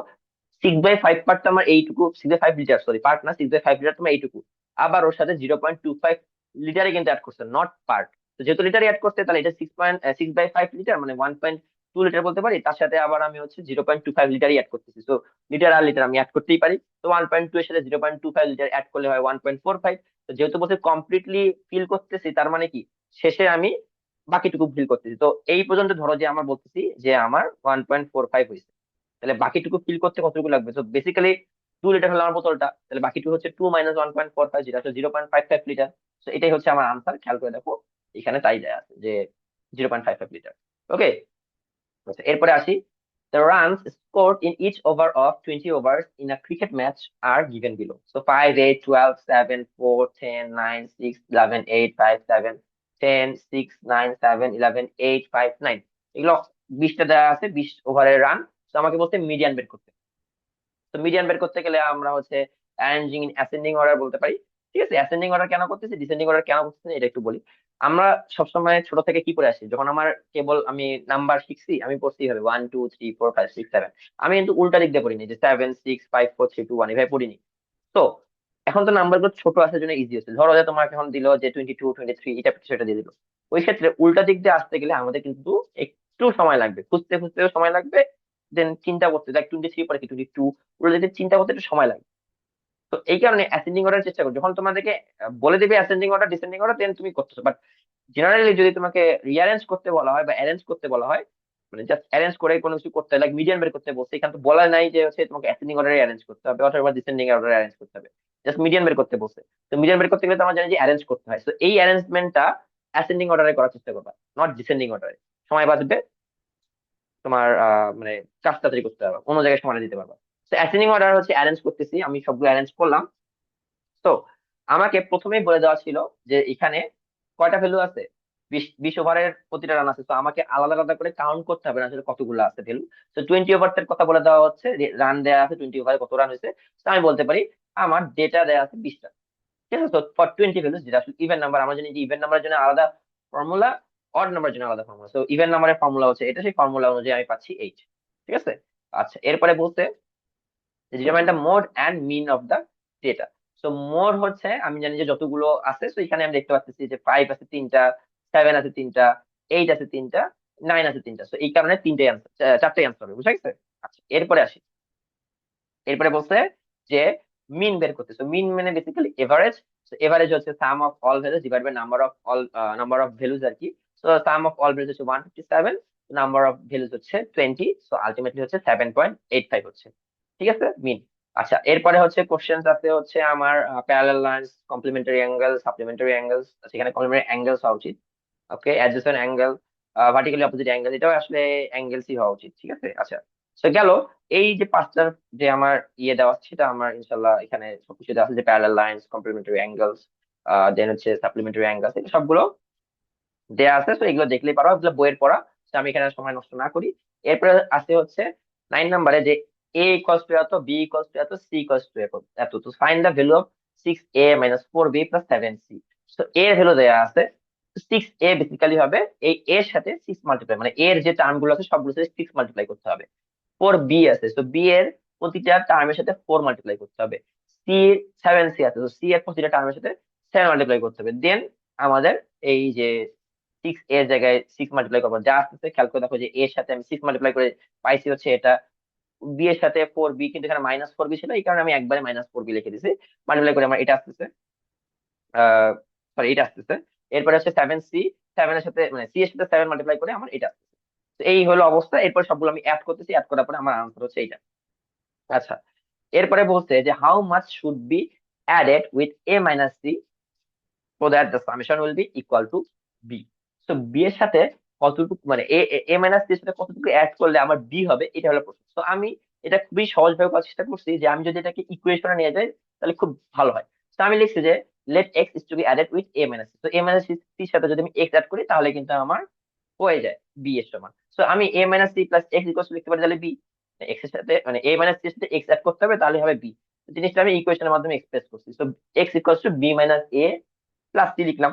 6/5 পার্ট তো আমার এইটুকু, 6/5 লিটার, সরি পার্ট না, 6/5 লিটার তোমার এইটুকু, আবার ওর সাথে 0.25 লিটারে কিন্তু অ্যাড করছে, নট পার্ট। তো যেহেতু লিটারে অ্যাড করছে, তাহলে এটা 6/5 লিটার মানে 1.2 লিটার বলতে পারি, তার সাথে আবার আমি হচ্ছে 0.25 লিটারই অ্যাড করতেছি। তো লিটার আর লিটার আমি অ্যাড করতেই পারি। তো 1.2 এর সাথে 0.25 লিটার অ্যাড করলে হয় 1.45। তো যেহেতু বলছে কমপ্লিটলি ফিল করতেছি, তার মানে কি শেষে আমি বাকিটুকু ফিল করতেছি। তো এই পর্যন্ত ধরো যে আমার বলতেছি যে আমার 1.45 হয়েছে, তাহলে বাকিটুকু ফিল করতে কতটুকু লাগবে? তো বেসিক্যালি 2 লিটার হলো আমার বোতলটা, তাহলে বাকিটুকু হচ্ছে 2 - 1.45, যেটা হচ্ছে 0.55 লিটার। তো এটাই হচ্ছে আমার আনসার, খেয়াল করে দেখো এখানে তাই দেয়া আছে যে 0.55 লিটার। ওকে, আচ্ছা এরপরে আসি। The runs scored in each over of 20 overs in a cricket match are given below. So 5, 8, 12, 7, 4, 10, 9, 6, 11, 8, 5, 7, 10, 6, 9, 7, 11, 8, 5, 9, এগুলো 20টা দেওয়া আছে, 20 ওভারের রান। তো আমাকে বলতে মিডিয়ান বের করতে। তো মিডিয়ান বের করতে গেলে আমরা হচ্ছে অ্যারেঞ্জিং ইন অ্যাসেন্ডিং অর্ডার বলতে পারি। ঠিক আছে, অ্যাসেন্ডিং অর্ডার কেন করতেছি, ডিসেন্ডিং অর্ডার কেন করতেছি এটা একটু বলি। আমরা সবসময় ছোট থেকে কি করে আসি, যখন আমার কেবল আমি নাম্বার শিখছি, আমি পড়ছি হবে 1 2 3 4 5 6 7, আমি কিন্তু উল্টা দিক দিয়ে পড়িনি যে 7 6 5 4 3 2 1, এভাবে পড়িনি। তো এখন তো নাম্বার গুলো ছোট আসার জন্য ইজি হচ্ছে, ধরো যে তোমাকে এখন দিল যে 22 23, এটা সেটা দিয়ে দিল। ওই ক্ষেত্রে উল্টা দিক দিয়ে আসতে গেলে আমাদের কিন্তু একটু সময় লাগবে, খুঁজতে খুঁজতেও সময় লাগবে, দেন চিন্তা করতে, লাইক 23 পরে কি 22, ওগুলো যদি চিন্তা করতে একটু সময় লাগে। তো এই কারণে অ্যাসেন্ডিং অর্ডার চেষ্টা করো, যখন তোমাদেরকে বলে দিবে অ্যাসেন্ডিং অর্ডার ডিসেন্ডিং অর্ডার, দেন তুমি করতেছো। বাট জেনারেলি যদি তোমাকে রিঅ্যারেঞ্জ করতে বলা হয় বা অ্যারেঞ্জ করতে বলা হয়, মানে জাস্ট অ্যারেঞ্জ করে কোনো কিছু করতে হয়, লাইক মিডিয়ান বের করতে বলছে, এখানে তো বলা নাই যে হচ্ছে তোমাকে অ্যাসেন্ডিং অর্ডারে অ্যারেঞ্জ করতে হবে অথবা ডিসেন্ডিং অর্ডারে অ্যারেঞ্জ করতে হবে, জাস্ট মিডিয়ান বের করতে বলছে। তো মিডিয়ান বের করতে গেলে তো আমরা জানি যে অ্যারেঞ্জ করতে হয়, তো এই অ্যারেঞ্জমেন্টটা অ্যাসেন্ডিং অর্ডারে করার চেষ্টা করবা, নট ডিসেন্ডিং অর্ডারে। সময় বাঁচবে তোমার, মানে কাজ তাড়াতাড়ি করতে পারবা, অন্য জায়গায় সময় দিতে পারবা। তো অ্যাসেন্ডিং অর্ডার হচ্ছে অ্যারেঞ্জ করতেছি, আমি সবগুলো অ্যারেঞ্জ করলাম। তো আমাকে প্রথমেই বলে দেওয়া ছিল যে এখানে কয়টা ভ্যালু আছে, 20 ওভারের প্রতিটা রান আছে, তো আমাকে আলাদা আলাদা করে কাউন্ট করতে হবে না আসলে কতগুলো আছে ভ্যালু। তো 20 ওভার এর কথা বলে দেওয়া হচ্ছে, রান দেওয়া আছে 20 ওভারে কত রান হয়েছে। তো আমি বলতে পারি আমার ডেটা দেওয়া আছে 20টা, ঠিক আছে। তো ফর 20 ভ্যালুস, যেটা আসলে ইভেন নাম্বার, আমরা জানি যে ইভেন নাম্বারের জন্য আলাদা ফর্মুলা, অড নাম্বারের জন্য আলাদা ফর্মুলা। তো ইভেন নাম্বারের ফর্মুলা হচ্ছে এটা, সেই ফর্মুলা অনুযায়ী আমি পাচ্ছি 8, ঠিক আছে। আচ্ছা, এরপরে বলতে determine the mode and mean of the data. So mode হচ্ছে আমি জানি যে যতগুলো আছে, তো এখানে আমি দেখতে পাচ্ছি যে 5 আছে 3টা, 7 আছে 3টা, 8 আছে 3টা, 9 আছে 3টা। সো এই কারণে 4টে অ্যান্সার হবে, বুঝা গেছে। আচ্ছা, এরপরে আসি। এরপরে বলছে যে মিন বের করতে। সো মিন মানে বেসিক্যালি এভারেজ। সো এভারেজ হচ্ছে sum of all values divide by number of values আর কি। So sum of all values হচ্ছে 157, নাম্বার অফ ভ্যালুস হচ্ছে 20, সো আলটিমেটলি হচ্ছে 7.85 হচ্ছে, ঠিক আছে, মিন। আচ্ছা, এরপরে হচ্ছে কোশ্চেন আছে হচ্ছে আমার parallel lines, complementary angle, supplementary angles, সেখানে কমপ্লিমেন্টারি অ্যাঙ্গেলস হওয়া উচিত। Okay, adjacent angle, vertically opposite angle, এটাও আসলে অ্যাঙ্গেলসই হওয়া উচিত, ঠিক আছে। আচ্ছা, তো গেল এই যে পাঁচটার যে আমার ইয়ে দেওয়া আছে, সেটা আমার ইনশাল্লাহ এখানে সবকিছু দেওয়া আছে, যে প্যারালাল লাইন্স, কমপ্লিমেন্টারি অ্যাঙ্গেলস, দেন হচ্ছে সাপ্লিমেন্টারি অ্যাঙ্গেলস, সবগুলো দেয়া আছে। তো এগুলো দেখলেই পারো, এগুলো বইয়ের পড়া। তো আমি এখানে সময় নষ্ট না করি। এরপরে আসে হচ্ছে 9 নম্বরে, যে এ ইকুয়ালস টু এত, বি ইকুয়ালস টু এত, সি ইকুয়ালস টু এত। তো find the value of 6a - 4b + 7c। তো এর ভ্যালু দেয়া আছে। 6a বেসিক্যালি হবে এই এর সাথে 6 মাল্টিপ্লাই, মানে এর যে টার্ম গুলো আছে সবগুলো সাথে 6 মাল্টিপ্লাই করতে হবে। 4b আছে, তো বি এর প্রতিটা টার্মের সাথে 4 মাল্টিপ্লাই করতে হবে। সি 7c আছে, তো সি এর প্রতিটা টার্মের সাথে 7 মাল্টিপ্লাই করতে হবে। দেন আমাদের এই যে 6 এর জায়গায় 6 মাল্টিপ্লাই করবো, যা আসতেছে খেয়াল করে দেখো, যে এর সাথে আমি 6 মাল্টিপ্লাই করে পাইছি হচ্ছে এটা, বি এর সাথে 4b, কিন্তু এখানে -4b ছিল, এই কারণে আমি একবারে -4b লিখে দিছি। মাল্টিপ্লাই করে আমার এটা আসতেছে, সরি এটা আসতেছে। এরপরে হচ্ছে 7c, 7 এর সাথে মানে সি এর সাথে 7 মাল্টিপ্লাই করে আমার এটা আসতেছে। তো এই হলো অবস্থা। এরপর সবগুলো আমি অ্যাড করতেছি, অ্যাড করার পরে আমার আনসার হচ্ছে এটা। আচ্ছা, এরপরে বলছে যে how much should be added with a - c so that the summation will be equal to b. So b এর সাথে কতটুকু, মানে a - c এর সাথে কতটুকু অ্যাড করলে আমার b হবে, এটা হলো প্রশ্ন। তো আমি এটা খুবই সহজ ভাবে করার চেষ্টা করছি, যে আমি যদি এটাকে ইকুয়েশনে নিয়ে যাই তাহলে খুব ভালো হয়। তো আমি লিখছি যে let x is to be added with a - c, তো a - c এর সাথে যদি আমি x অ্যাড করি তাহলে কিন্তু আমার হয়ে যায় b এর সমান। তো আমি a - c plus x equal লিখতে পারি তাহলে b, x এর সাথে মানে a - c এর সাথে x অ্যাড করতে হবে তাহলে হবে b। জিনিসটা আমি ইকুয়েশনের মাধ্যমে এক্সপ্রেস করছি। তো x equal to b minus a plus c লিখলাম,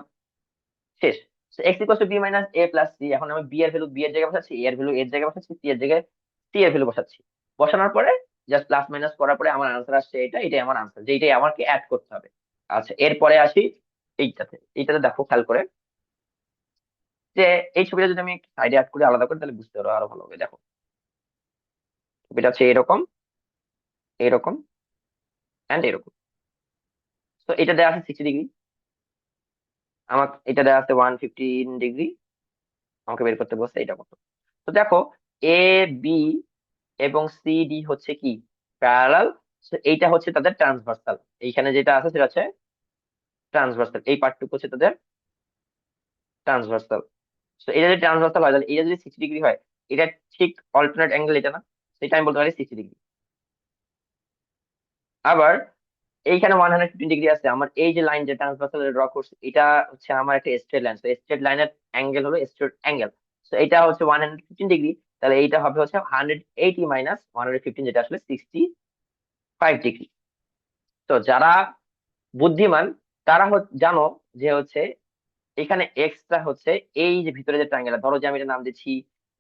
শেষ। X equal to b minus a plus c. এখন আমি বি এর ভ্যালু বি এর জায়গায় বসাচ্ছি, এ এর ভ্যালু এর জায়গায় বসাচ্ছি, সি এর জায়গায় সি এর ভ্যালু বসাচ্ছি। বসানোর পরে জাস্ট প্লাস মাইনাস করার পরে আমার আনসার আসছে এটা, এটাই আমার আনসার, যে এটাই আমাকে অ্যাড করতে হবে। আচ্ছা, এরপরে আসি এইটাতে। এইটাতে দেখো খেয়াল করে, যে এই ছবিটা যদি আমি সাইডে অ্যাড করি আলাদা করে, তাহলে বুঝতে পারো আরো ভালো হবে। দেখো ছবিটা হচ্ছে এরকম, এরকম এন্ড এরকম। তো এটা দেওয়া আছে 60 ডিগ্রি, আমার এটা দেওয়া আছে 115 ডিগ্রি, আমাকে বের করতে বলছে এটা কত। তো দেখো এ বি এবং সি ডি হচ্ছে কি প্যারালাল, এইটা হচ্ছে তাদের ট্রান্সভার্সাল। এইখানে যেটা আছে সেটা হচ্ছে ট্রান্সভার্সাল, এই পার্টটুকু হচ্ছে তাদের ট্রান্সভার্সাল। তো এটা যদি ট্রান্সভার্সাল হয় তাহলে এটা যদি 60 ডিগ্রি হয়, এটা ঠিক অল্টারনেট অ্যাঙ্গেল এটা না, সেটা আমি বলতে পারি 60 ডিগ্রি। আবার এইখানে 115 ডিগ্রি আছে, আমার এই যে লাইন যে ট্রান্সভার্সাল ড্র করছে এটা হচ্ছে আমার একটা স্ট্রেট লাইন, তো স্ট্রেট লাইনের অ্যাঙ্গেল হলো স্ট্রেট অ্যাঙ্গেল। তো এটা হচ্ছে 115 ডিগ্রি, তাহলে এইটা হবে হচ্ছে 180 মাইনাস 115, যেটা আসলে 65 ডিগ্রি। তো যারা বুদ্ধিমান তারা জানো যে হচ্ছে এখানে এক্সটা হচ্ছে এই যে ভিতরে যে ট্রায়াঙ্গেল, ধরো যে আমি এটা নাম দিচ্ছি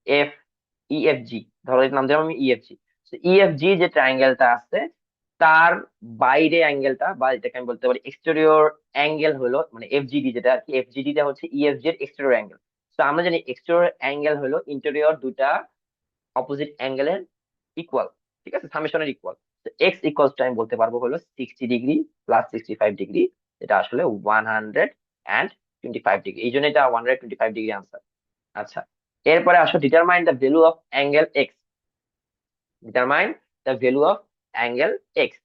এফ ইএফ জি, ধরো এর নাম দিলাম আমি ইএফজি। ইএফজি যে ট্রায়াঙ্গেলটা আছে তার বাইরে অ্যাঙ্গেলটা, বা এটাকে আমি বলতে পারি এক্সটেরিয়র অ্যাঙ্গেল হলো, মানে এফজিডি যেটা আর কি, এফজিডি টা হচ্ছে ইএফজি এর এক্সটেরিয়র অ্যাঙ্গেল। তো আমরা জানি এক্সটেরিয়র অ্যাঙ্গেল হলো ইন্টেরিয়র দুটা অপোজিট অ্যাঙ্গেলের ইকুয়াল, ঠিক আছে, সামেশনের ইকুয়াল। তো এক্স ইকুয়ালস টু আমি বলতে পারবো হলো 60 ডিগ্রি প্লাস 65 ডিগ্রি, যেটা আসলে 125 ডিগ্রি, এই জন্য এটা 125 ডিগ্রি আনসার। আচ্ছা, এরপরে আসো determine the value of angle x. Determine the value of angle x,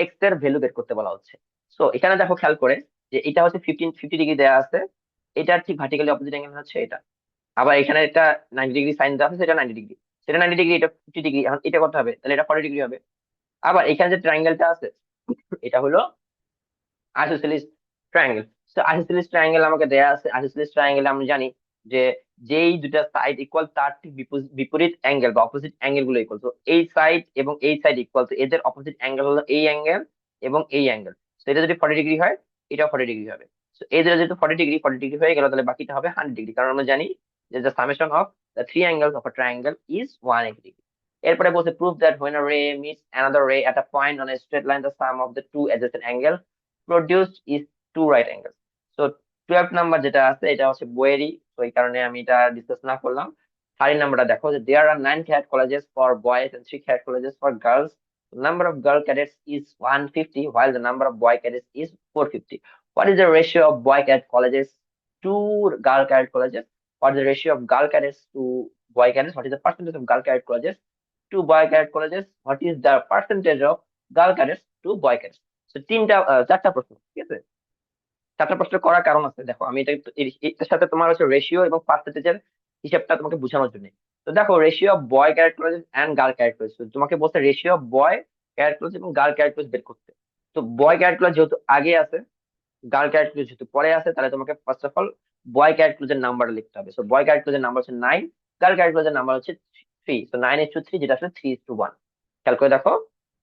x এর ভ্যালু বের করতে বলা হচ্ছে। সো এখানে দেখো খেয়াল করে যে এটা হচ্ছে 50 ডিগ্রি দেওয়া আছে, এটার ঠিক ভার্টিক্যালি অপোজিট অ্যাঙ্গেল হচ্ছে এটা। আবার এখানে একটা 90 ডিগ্রি সাইন দেওয়া আছে, সেটা 90 ডিগ্রি, সেটা 90 ডিগ্রি, এটা 50 ডিগ্রি। এখন এটা করতে হবে, তাহলে এটা 40 ডিগ্রি হবে। আবার এখানে যে ট্রায়াঙ্গেলটা আছে, এটা হলো আইসোসেলিস ট্রায়াঙ্গেল। তো আইসোসেলিস ট্রায়াঙ্গেল আমাকে দেয়া আছে। আইসোসেলিস ট্রায়াঙ্গেলে আমরা জানি যে যেই দুটা সাইড ইকুয়াল তার ঠিক বিপরীত অ্যাঙ্গেল বা অপোজিট অ্যাঙ্গেল গুলো ইকুয়াল। তো এই সাইড এবং এই সাইড ইকুয়াল, তো এদের অপোজিট অ্যাঙ্গেল হলো এই অ্যাঙ্গেল এবং এই অ্যাঙ্গেল। তো এটা যদি 40 ডিগ্রি হয়, এটাও 40 ডিগ্রি হবে। তো এই দুটো যেহেতু 40 ডিগ্রি হয়ে গেল, তাহলে বাকিটা হবে 100 ডিগ্রি, কারণ আমরা জানি যে the summation of the three angles of a triangle is 180 degree. এরপরে বলছে prove that when a ray meets another ray at a point on a straight line, the sum of the two adjacent angles produced is two right angles. So 12 number যেটা আছে এটা হচ্ছে বইয়েরই, তো এই কারণে আমি এটা ডিসকাস না করলাম। 13 নাম্বারটা দেখো যে there are 9 cadet colleges for boys and 3 cadet colleges for girls. The number of girl cadets is 150 while the number of boy cadets is 450. What is the ratio of boy cadet colleges to girl cadet colleges? What is the ratio of girl cadets to boy cadets? What is the percentage of girl cadet colleges to boy cadet colleges? What is the percentage of girl cadets to boy cadets? So চারটা প্রশ্ন, ঠিক আছে? চারটা প্রশ্ন করার কারণ আছে, দেখো আমি এটা এটার সাথে তোমার হচ্ছে রেশিও এবং পার্সেন্টেজের হিসাবটা তোমাকে বোঝানোর জন্য। তো দেখো ratio of boy characterise and girl characterise, তোমাকে বলছে রেশিও অফ বয় ক্যারেক্টারাইজ এবং গার্ল ক্যারেক্টারাইজ বের করতে। তো বয় ক্যারেক্টারাইজ যেহেতু আগে আছে, গার্ল ক্যারেক্টারাইজ যেহেতু পরে আছে, তাহলে তোমাকে ফার্স্ট অফ অল বয় ক্যারেক্টারাইজের নাম্বার লিখতে হবে। সো বয় ক্যারেক্টারাইজের নাম্বার হচ্ছে 9, গার্ল ক্যারেক্টারাইজের নাম্বার হচ্ছে 3। তো 9:3, যেটা আসলে 3:1। খেয়াল করে দেখো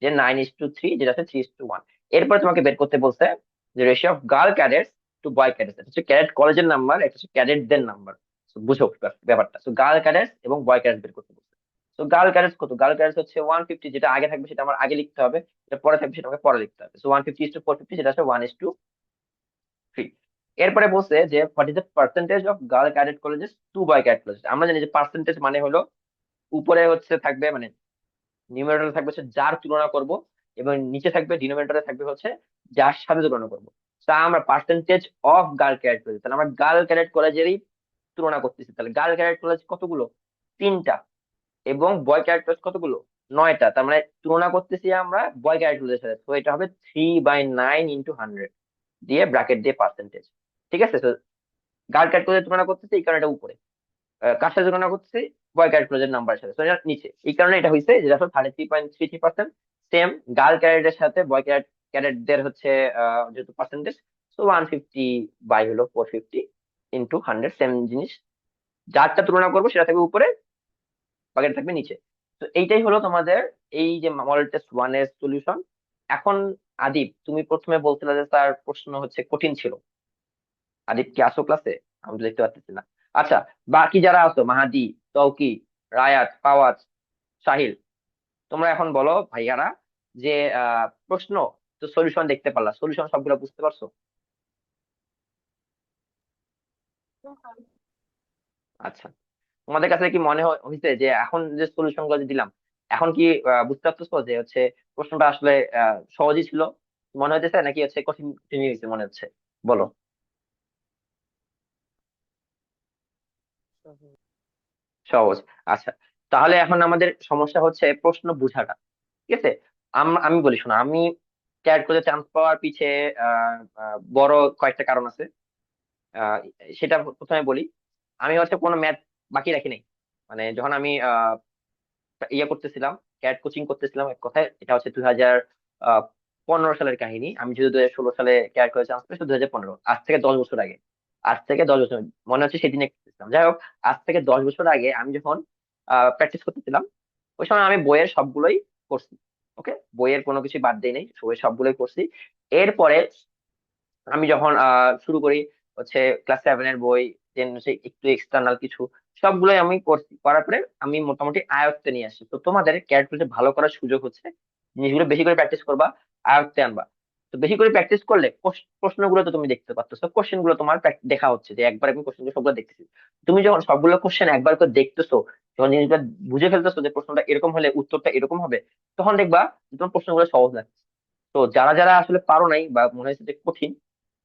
যে 9:3, যেটা আছে 3:1। এরপর তোমাকে বের করতে বলছে যে ratio of girl cadets to boy cadets, এটা হচ্ছে ক্যাডেট কলেজের নাম্বার, এটা হচ্ছে ক্যাডেটদের নাম্বার। বুঝো ব্যাপারটা। তো গার্ল ক্যাডেটস এবং বয় ক্যাডেটস বের করতে বলছে। তো গার্ল ক্যাডেটস কত? গার্ল ক্যাডেটস হচ্ছে 150, যেটা আগে থাকবে সেটা আমার আগে লিখতে হবে, যেটা পরে থাকবে সেটা আমাকে পরে লিখতে হবে। সো 150:450, যেটা আছে 1:3। এরপরে বলছে যে what is the percentage of girl cadet colleges to boy cadet colleges. আমরা জানি যে পার্সেন্টেজ মানে হলো উপরে হচ্ছে থাকবে মানে নিউমারেটরে থাকবে হচ্ছে যার তুলনা করব, এবং নিচে থাকবে ডিনোমিনেটরে থাকবে হচ্ছে যার সাথে তুলনা করব। তা আমরা percentage of girl cadet college, তাহলে আমরা গার্ল ক্যাডেট কলেজেরই তুলনা করতেছি। তাহলে গার্ল ক্যাডেট কলেজ কতগুলো? 3টা। এবং বয় ক্যাডেট কলেজ কতগুলো? 9টা। তার মানে তুলনা করতেছি আমরা বয় ক্যাডেট কলেজের সাথে। তো এটা হবে 3/9 × 100 দিয়ে ব্র্যাকেট দিয়ে পার্সেন্টেজ। ঠিক আছে? তো গার্ল ক্যাডেট কলেজের তুলনা করতেছি, এই কারণে এটা উপরে। কার সাথে তুলনা করতেছি? বয় ক্যাডেট ক্লোজের নাম্বারের সাথে, তো এটা নিচে। এই কারণে এটা হয়েছে যেটা আসলে 33.33%। সেম গার্ল ক্যাডেটের সাথে বয় ক্যাডেটদের হচ্ছে যেহেতু পার্সেন্টেজ, তো 150 বাই হলো 450 × 100, সেম জিনিস। যারটা তুলনা করবো সেটা থাকবে উপরে, বাকিটা থাকবে নিচে। তো এইটাই হলো তোমাদের এই যে মডেল টেস্ট 1 এর সলিউশন। এখন আদিপ, তুমি প্রথমে বলছিলে যে তার প্রশ্ন হচ্ছে কঠিন ছিল। আদিপ কি আসো ক্লাসে? আমি তো দেখতে পাচ্ছি না। আচ্ছা, বাকি যারা আছো, মাহাদি, তৌকি, রায়াত, ফাওয়াজ, সাহিল, তোমরা এখন বলো ভাইয়ারা যে প্রশ্ন তো সলিউশন দেখতে পারলা, সলিউশন সবগুলো বুঝতে পারছো? আচ্ছা, তোমাদের কাছে কি মনে হয়েছে যে এখন যে সলিউশন গুলো যে দিলাম, এখন কি বুঝতে পারছো যে হচ্ছে প্রশ্নটা আসলে সহজই ছিল মনে হইতেছে, নাকি হচ্ছে কঠিন কঠিন হয়েছে মনে হচ্ছে? বলো। সহজ। আচ্ছা, তাহলে এখন আমাদের সমস্যা হচ্ছে প্রশ্ন বোঝাটা। ঠিক আছে? আমি বলি শোনো, আমি ক্যাট করে চান্স পাওয়ার পিছে বড় কয়েকটা কারণ আছে। আহ, সেটা প্রথমে বলি। আমি হচ্ছে কোনো ম্যাথ বাকি রাখি নাই। মানে যখন আমি ইয়ে করতেছিলাম, ক্যাট কোচিং করতেছিলাম, এক কথায় এটা হচ্ছে 2015 সালের কাহিনী। আমি যদি 2016 সালে ক্যাট করে চান্স পেয়েছি, 2015, আজ থেকে 10 বছর আগে। আজ থেকে 10 বছর, মনে হচ্ছে সেদিনে করতেছিলাম। যাই হোক, আজ থেকে 10 বছর আগে আমি যখন প্র্যাকটিস করতেছিলাম, ওই সময় আমি বইয়ের সবগুলোই করছি। ওকে, বইয়ের কোনো কিছু বাদ দেই নাই, বইয়ের সবগুলোই করছি। এরপরে আমি যখন শুরু করি হচ্ছে ক্লাস 7 এর বই, দেন হচ্ছে একটু এক্সটার্নাল কিছু, সবগুলোই আমি করছি। করার পরে আমি মোটামুটি আয়ত্তে নিয়ে আসি। তো তোমাদের ক্যালকুলেটর ভালো করার সুযোগ হচ্ছে জিনিসগুলো বেশি করে প্র্যাকটিস করবা, আয়ত্তে আনবা। তো বেশি করে প্র্যাকটিস করলে প্রশ্নগুলো তো তুমি দেখতে পাচ্ছ, কোশ্চেন গুলো তোমার দেখা হচ্ছে যে একবার আমি কোশ্চেন সবগুলো দেখতেছি। তুমি যখন সবগুলো কোশ্চেন একবার করে দেখতেছো, যখন জিনিসটা বুঝে ফেলতেছো যে প্রশ্নটা এরকম হলে উত্তরটা এরকম হবে, তখন দেখবা যে তোমার প্রশ্নগুলো সহজ লাগছে। তো যারা যারা আসলে পারো নাই বা মনে হয়েছে যে কঠিন,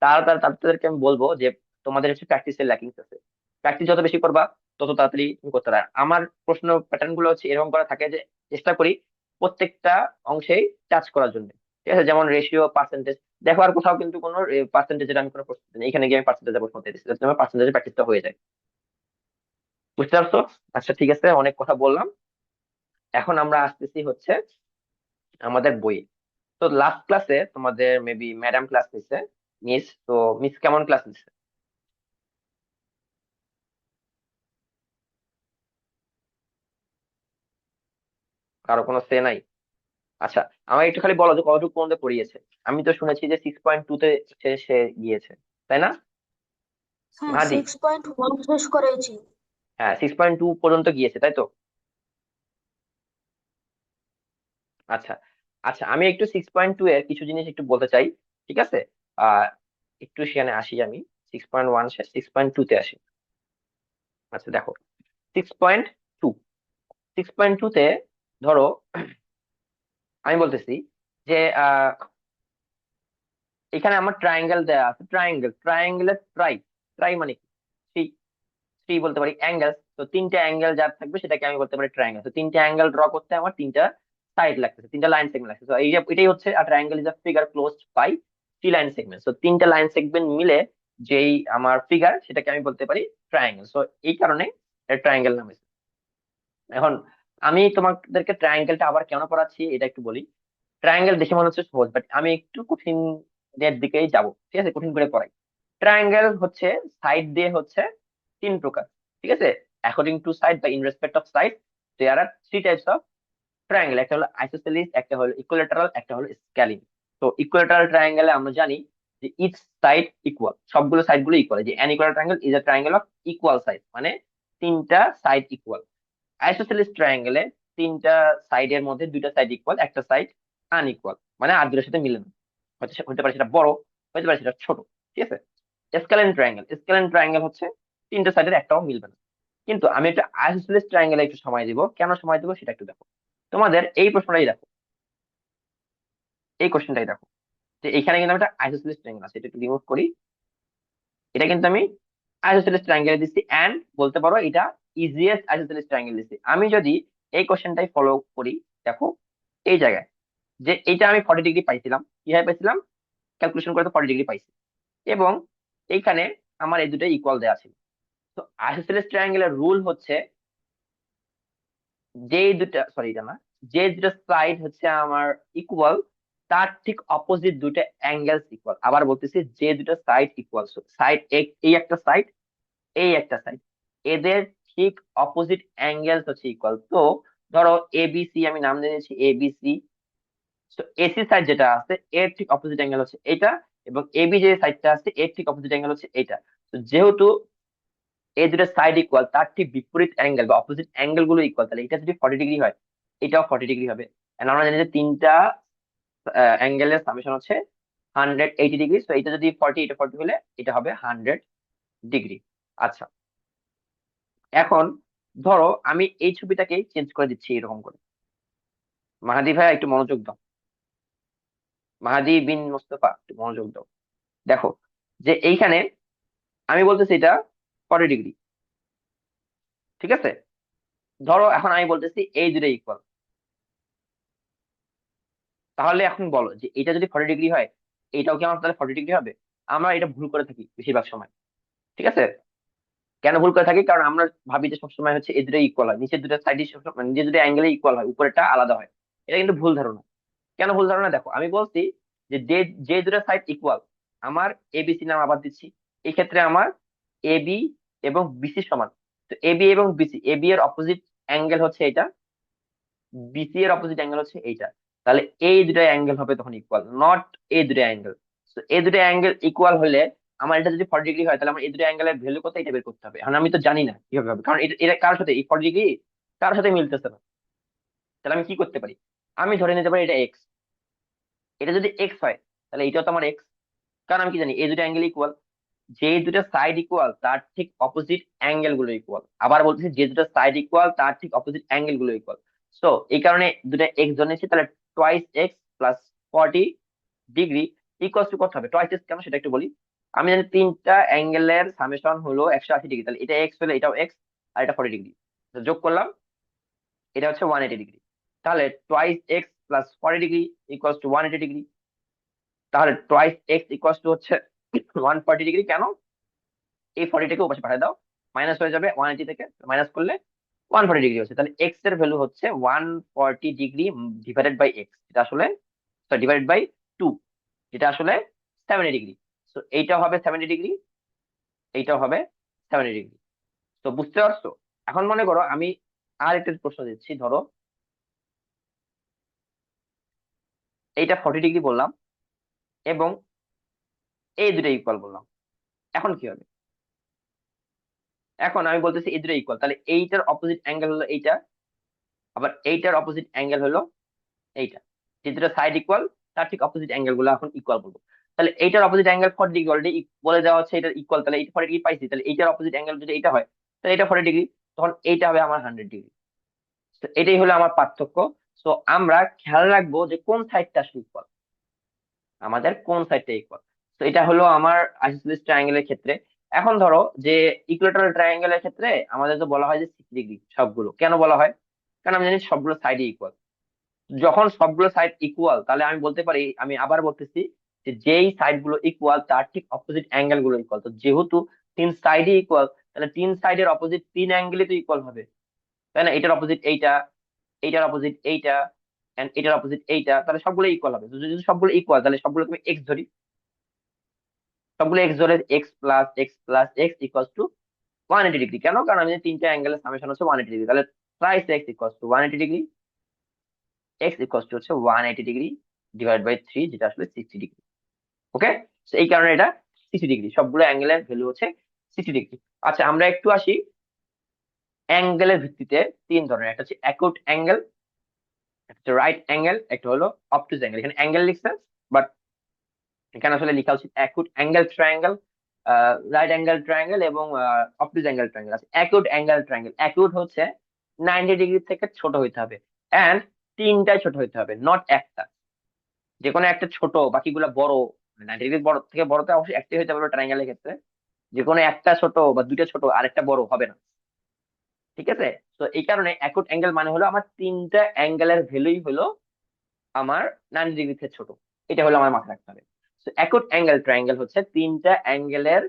তাদেরকে আমি বলবো যে তোমাদের হচ্ছে প্র্যাকটিসের ল্যাকিংস আছে। প্র্যাকটিস যত বেশি করবা, তত তাড়াতাড়ি তুমি করতে পারো। আমার প্রশ্ন প্যাটার্ন গুলো হচ্ছে এরকম করা থাকে যে চেষ্টা করি প্রত্যেকটা অংশেই টাচ করার জন্য। ঠিক আছে, যেমন রেশিও, পার্সেন্টেজ। দেখো আর কোথাও কিন্তু কোনো পার্সেন্টেজের আমি কোনো প্রশ্ন দিই না। এখানে গিয়ে আমি পার্সেন্টেজের প্রশ্ন দিয়েছি যাতে আমার পার্সেন্টেজের প্র্যাকটিসটা হয়ে যায়। বুঝতে পারছো? আচ্ছা ঠিক আছে, অনেক কথা বললাম। এখন আমরা আসতেছি হচ্ছে আমাদের বই। তো লাস্ট ক্লাসে তোমাদের মেবি ম্যাডাম ক্লাস নিছে, মিস। তো মিস কেমন ক্লাস নিছে? কারো কোনো সে নাই? আচ্ছা, আমার একটু খালি বলো যে কতটুকু পর্যন্ত পড়িয়েছে। আমি তো শুনেছি যে 6.2 তে সে গিয়েছে, তাই না হ্যাঁ, মাহাদি? 6.1 শেষ করেছি। হ্যাঁ, 6.2 পর্যন্ত গিয়েছে, তাই তো? আচ্ছা। আচ্ছা, আমি একটু 6.2 এর কিছু জিনিস একটু বলতে চাই। ঠিক আছে। আহ একটু সেখানে আসি আমি। 6.1 শেষ, 6.2 তে আসি। আচ্ছা দেখো, 6.2, 6.2 তে ধরো আমি বলতেছি যে এখানে আমার ট্রায়াঙ্গেল দেয়া আছে। ট্রায়াঙ্গেলের ট্রাই, ট্রাই মানে কি? থ্রি। থ্রি বলতে পারি। অ্যাঙ্গেল, তো তিনটা অ্যাঙ্গেল যার থাকবে সেটাকে আমি বলতে পারি ট্রায়াঙ্গেল। তো তিনটা অ্যাঙ্গেল ড্র করতে আমার তিনটা সাইড লাগতেছে, তিনটা লাইন সেগমেন্ট লাগতেছে। তো এটাই হচ্ছে triangle is a figure closed by three line segment. তো তিনটা লাইন সেগমেন্ট মিলে যেই আমার ফিগার, সেটাকে আমি বলতে পারি ট্রায়াঙ্গেল। তো এই কারণে ট্রায়াঙ্গেল নাম হয়েছে। এখন আমি তোমাদেরকে ট্রায়াঙ্গেলটা আবার কেন পড়াচ্ছি এটা একটু বলি। ট্রায়াঙ্গেল দেখে মনে হচ্ছে সহজ, বাট আমি একটু কঠিন এর দিকেই যাব। ঠিক আছে, কঠিন করে পড়াই। ট্রায়াঙ্গেল হচ্ছে সাইড দিয়ে হচ্ছে তিন প্রকার। ঠিক আছে, অ্যাকর্ডিং টু সাইড বা in respect of side there are three types of triangle. একটা হলো আইসোসেলিস, একটা হলো ইকুইলেটারাল, একটা হলো স্ক্যালিন। তো ইকুইলেটারাল ট্রায়াঙ্গেলে আমরা জানি যে ইচ সাইড ইকুয়াল, সবগুলো সাইড গুলো ইকুয়াল। যে an equal triangle is a triangle of equal side, মানে তিনটা সাইড ইকুয়াল। আইসোসেলিস ট্রায়াঙ্গেলে তিনটা সাইডের মধ্যে দুইটা সাইড ইকুয়াল, একটা সাইড আনইকুয়াল, মানে আর দুটোর সাথে মিলে না। হতে পারে সেটা বড়, হতে পারে সেটা ছোট। ঠিক আছে। স্কেলেন ট্রায়াঙ্গেল হচ্ছে তিনটা সাইডের একটাও মিলবে না। কিন্তু আমি একটা আইসোসেলিস ট্রায়াঙ্গেলে একটু সময় দিব। কেন সময় দিব সেটা একটু দেখো। তোমাদের এই প্রশ্নটাই দেখো, এই কোশ্চেনটাই দেখো। যে এখানে কিন্তু আমি একটা আইসোসেলিস ট্রায়াঙ্গেল আছে, এটা একটু রিমুভ করি। এটা কিন্তু আমি আইসোসেলিস ট্রায়াঙ্গেল দিচ্ছি, এন্ড বলতে পারো এটা ইজিয়েস্ট আইসোসেলিস ট্রায়াঙ্গেল দিচ্ছি। আমি যদি এই কোশ্চেনটাই ফলো করি, দেখো এই জায়গায় যে এইটা আমি 40 ডিগ্রি পাইছিলাম। কিভাবে পাইছিলাম? ক্যালকুলেশন করে তো 40 ডিগ্রি পাইছি। এবং এইখানে আমার এই দুটো ইকুয়াল দেওয়া ছিল। তো আইসোসেলিস ট্রায়াঙ্গেলের রুল হচ্ছে যে দুটা, সরি এটা না, যে দুটো সাইড হচ্ছে আমার ইকুয়াল, তার ঠিক অপোজিট দুটো অ্যাঙ্গেলস ইকুয়াল। আবার বলতেছি, যে দুটো সাইড ইকুয়াল, সাইড এই একটা সাইড, এই একটা সাইড, এদের ঠিক অপোজিট অ্যাঙ্গেলস হচ্ছে ইকুয়াল। তো ধরো এবিসি আমি নাম দিয়েছি এবিসি। তো এসি সাইড যেটা আছে এর ঠিক অপোজিট অ্যাঙ্গেল হচ্ছে এটা, এবং এবি যে সাইডটা আছে এর ঠিক অপোজিট অ্যাঙ্গেল হচ্ছে এটা। তো যেহেতু এই দুটো সাইড ইকুয়াল, তার ঠিক বিপরীত অ্যাঙ্গেল বা অপোজিট অ্যাঙ্গেল গুলো ইকুয়াল, তাহলে এটা যদি 40 ডিগ্রি হয়, এটাও 40 ডিগ্রি হবে। And আমরা জানি যে তিনটা অ্যাঙ্গেলের সামেশন হচ্ছে 180 ডিগ্রি। তো এটা যদি 40, এটা 40 হলে এটা হবে 100 ডিগ্রি। আচ্ছা, এখন ধরো আমি এই ছবিটাকে চেঞ্জ করে দিচ্ছি এরকম করে। মাহাদি ভাই একটু মনোযোগ দাও। মাহাদি বিন মুস্তফা একটু মনোযোগ দাও। দেখো যে এইখানে আমি বলতেছি এটা 40 ডিগ্রি। ঠিক আছে, ধরো এখন আমি বলতেছি এই দুটো ইকুয়াল। তাহলে এখন বলো যে এটা যদি 40 ডিগ্রি হয়, এটাও কি আমার তাহলে 40 ডিগ্রি হবে? আমরা এটা ভুল করে থাকি বেশিরভাগ সময়। ঠিক আছে, কেন ভুল করে থাকি? কারণ আমরা ভাবি যে সবসময় হচ্ছে এই দুটো ইকুয়াল হয়, নিচের দুটো সাইড মানে নিচের দুটো অ্যাঙ্গেলে ইকুয়াল হয়, উপরেরটা আলাদা হয়। এটা কিন্তু ভুল ধারণা। কেন ভুল ধারণা? দেখো আমি বলছি যে যে যে দুটো সাইড ইকুয়াল, আমার এবিসি নাম আবার দিচ্ছি। এই ক্ষেত্রে আমার এবি এবং বিসি সমান। তো এবি এবং বিসি, এবি এর অপোজিট অ্যাঙ্গেল হচ্ছে এটা, বিসি এর অপোজিট অ্যাঙ্গেল হচ্ছে এইটা। তাহলে এই দুটো অ্যাঙ্গেল হবে তখন ইকুয়াল, নট এই দুটো অ্যাঙ্গেল। তো এই দুটো অ্যাঙ্গেল ইকুয়াল হলে আমার এটা যদি 40 ডিগ্রি হয়, তাহলে আমার এই দুটো অ্যাঙ্গেলের ভ্যালু কত এটা বের করতে হবে। এখন আমি তো জানি না কিভাবে হবে, কারণ এটা এটা কারোর সাথে এই 40 ডিগ্রি কারোর সাথে মিলতেছে না। তাহলে আমি কি করতে পারি? আমি ধরে নিতে পারি এটা এক্স। এটা যদি এক্স হয়, তাহলে এটাও তো আমার এক্স। কারণ আমি কি জানি এই দুটো অ্যাঙ্গেল ইকুয়াল। যে দুটো সাইড ইকুয়াল তার ঠিক অপোজিট অ্যাঙ্গেল গুলো ইকুয়াল। আবার বলতেছি, যে দুটো সাইড ইকুয়াল তার ঠিক অপোজিট অ্যাঙ্গেল গুলো ইকুয়াল। সো এই কারণে দুটো এক্স জন্মেছে, তাহলে twice x plus 40 degree equal to কত হবে? টোয়াইস এক্স কেন সেটা একটু বলি। আমি জানি তিনটা অ্যাঙ্গেলের সামেশন হলো 180 ডিগ্রি, তাহলে এটা এক্স হলে এটাও এক্স। আর এটা 40 ডিগ্রি, যোগ করলাম, এটা হচ্ছে 180 ডিগ্রি। তাহলে twice x plus 40 degree equals to 180 degree. তাহলে টোয়াইস এক্স ইকুয়ালস টু হচ্ছে 140 ডিগ্রি। কেন? এই 40টাকে ওপাশে পাঠিয়ে দাও, মাইনাস হয়ে যাবে 180 থেকে, মাইনাস করলে 140 ডিগ্রি হচ্ছে। তাহলে এক্স এর ভ্যালু হচ্ছে 140 ডিগ্রি ডিভাইডেড বাই এক্স, যেটা আসলে সরি ডিভাইডেড বাই 2, যেটা আসলে 70 ডিগ্রি। তো এইটা হবে 70 ডিগ্রি, এইটাও হবে 70 ডিগ্রি। তো বুঝতে পারছো? এখন মনে করো আমি আর একটা প্রশ্ন দিচ্ছি, ধরো এইটা 40 ডিগ্রি বললাম এবং এই দুটো ইকুয়াল বললাম, এখন কি হবে? এখন আমি বলতেছি এই দুটো ইকুয়াল, তাহলে এইটার অপোজিট অ্যাঙ্গেল হলো এইটা, আবার এইটার অপোজিট অ্যাঙ্গেল হলো এইটা। যে দুটো সাইড ইকুয়াল তার ঠিক অপোজিট অ্যাঙ্গেল গুলো এখন ইকুয়াল বলবো। তাহলে এইটার অপোজিট অ্যাঙ্গেল 40 ডিগ্রি অলরেডি বলে দেওয়া হচ্ছে, এটা ইকুয়াল, তাহলে এইটা 40 ডিগ্রি পাইছি, তাহলে এইটার অপোজিট অ্যাঙ্গেল যদি এটা হয় তাহলে এটা 40 ডিগ্রি, তখন এইটা হবে আমার 100 ডিগ্রি। তো এটাই হলো আমার পার্থক্য। তো আমরা খেয়াল রাখবো যে কোন সাইডটা আসলে ইকুয়াল, আমাদের কোন সাইডটা ইকুয়াল। তো এটা হলো আমার আইসোসেলিস ট্রায়াঙ্গেলের ক্ষেত্রে। এখন ধরো যে ইকুয়েটরাল ট্রায়াঙ্গেলের ক্ষেত্রে আমাদের তো বলা হয় যে 60 ডিগ্রি সবগুলো। কেন বলা হয়? কারণ আমি জানি সবগুলো সাইডই ইকুয়াল। যখন সবগুলো সাইড ইকুয়াল তাহলে আমি বলতে পারি, আমি আবার বলতেছি, যে যেই সাইড গুলো ইকুয়াল তার ঠিক অপোজিট অ্যাঙ্গেল গুলো ইকুয়াল। তো যেহেতু তিন সাইডই ইকুয়াল, তাহলে তিন সাইডের অপোজিট তিন অ্যাঙ্গেলই তো ইকুয়াল হবে, তাই না? এটার অপোজিট এইটা, এইটার অপোজিট এইটা, এন্ড এটার অপোজিট এইটা, তাহলে সবগুলো ইকুয়াল হবে। তো যদি সবগুলো ইকুয়াল তাহলে সবগুলো তুমি এক্স ধরি, সবগুলো এক্স ধরে x plus x equal two 180 degree. কেন? কারণ আমি জানি তিনটা অ্যাঙ্গেলের সামেশন হচ্ছে 180 ডিগ্রি, তাহলে thrice x equal two 180 degree, x equal two হচ্ছে 180 ডিগ্রি ডিভাইড বাই 3, যেটা আসলে 60 ডিগ্রি। ওকে, এই কারণে এটা 60 ডিগ্রি, সবগুলো অ্যাঙ্গেলের ভ্যালু হচ্ছে 60 ডিগ্রি। আচ্ছা, আমরা একটু আসি অ্যাঙ্গেলের ভিত্তিতে। তিন ধরনের, একটা হচ্ছে অ্যাকুট অ্যাঙ্গেল, একটা হচ্ছে রাইট অ্যাঙ্গেল, একটা হলো অবটুজ অ্যাঙ্গেল। এখানে অ্যাঙ্গেল লিখছে, বাট এখানে আসলে লেখা উচিত acute angle triangle, right angle triangle এবং অবটুজ অ্যাঙ্গেল ট্রায়াঙ্গেল আছে। অ্যাকুট অ্যাঙ্গেল ট্রায়াঙ্গেল, অ্যাকুট হচ্ছে 90 ডিগ্রি থেকে ছোট হইতে হবে, এন্ড তিনটাই ছোট হইতে হবে, নট একটা। যে কোনো একটা ছোট, বাকিগুলো বড়। 90 ডিগ্রি বড় থেকে বড়তে অবশ্যই একটাই হইতে পারবে ট্রায়াঙ্গেলের ক্ষেত্রে, যে কোনো একটা ছোট বা দুইটা ছোট আর একটা বড় হবে না। ঠিক আছে? তো এই কারণে অ্যাকুট অ্যাঙ্গেল মানে হলো আমার তিনটা অ্যাঙ্গেলের ভ্যালুই হলো আমার 90 ডিগ্রি থেকে ছোট। এটা হলো আমার মাথায় রাখতে হবে। তো অ্যাকুট অ্যাঙ্গেল ট্রায়াঙ্গেল হচ্ছে তিনটা অ্যাঙ্গেলের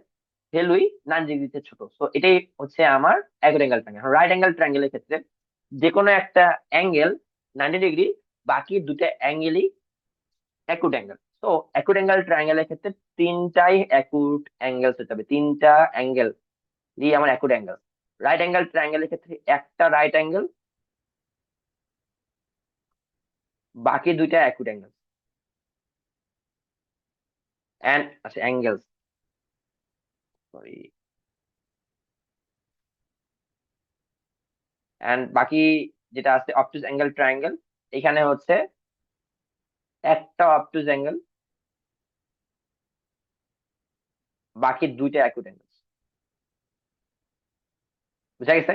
ভ্যালুই 90 ডিগ্রি থেকে ছোট। তো এটাই হচ্ছে আমার acute angle triangle. Right angle ট্রায়াঙ্গেলের ক্ষেত্রে যে কোনো একটা অ্যাঙ্গেল 90 ডিগ্রি, বাকি দুটা অ্যাঙ্গেলই অ্যাকুট অ্যাঙ্গেল। তো অ্যাকুট অ্যাঙ্গেল ট্রায়াঙ্গেলের ক্ষেত্রে তিনটাই অ্যাকুট অ্যাঙ্গেল হতে হবে, তিনটা অ্যাঙ্গেল দিয়ে আমার অ্যাকুট অ্যাঙ্গেল। রাইট অ্যাঙ্গেল ট্রায়াঙ্গেলের ক্ষেত্রে একটা রাইট অ্যাঙ্গেল, বাকি দুইটা অ্যাকুট অ্যাঙ্গেল এন্ড আচ্ছা অ্যাঙ্গেল, সরি, এন্ড বাকি যেটা আছে অবটুজ অ্যাঙ্গেল ট্রায়াঙ্গেল, এখানে হচ্ছে একটা অবটুজ অ্যাঙ্গেল, বাকি দুইটা অ্যাকুট অ্যাঙ্গেল। বুঝা গেছে?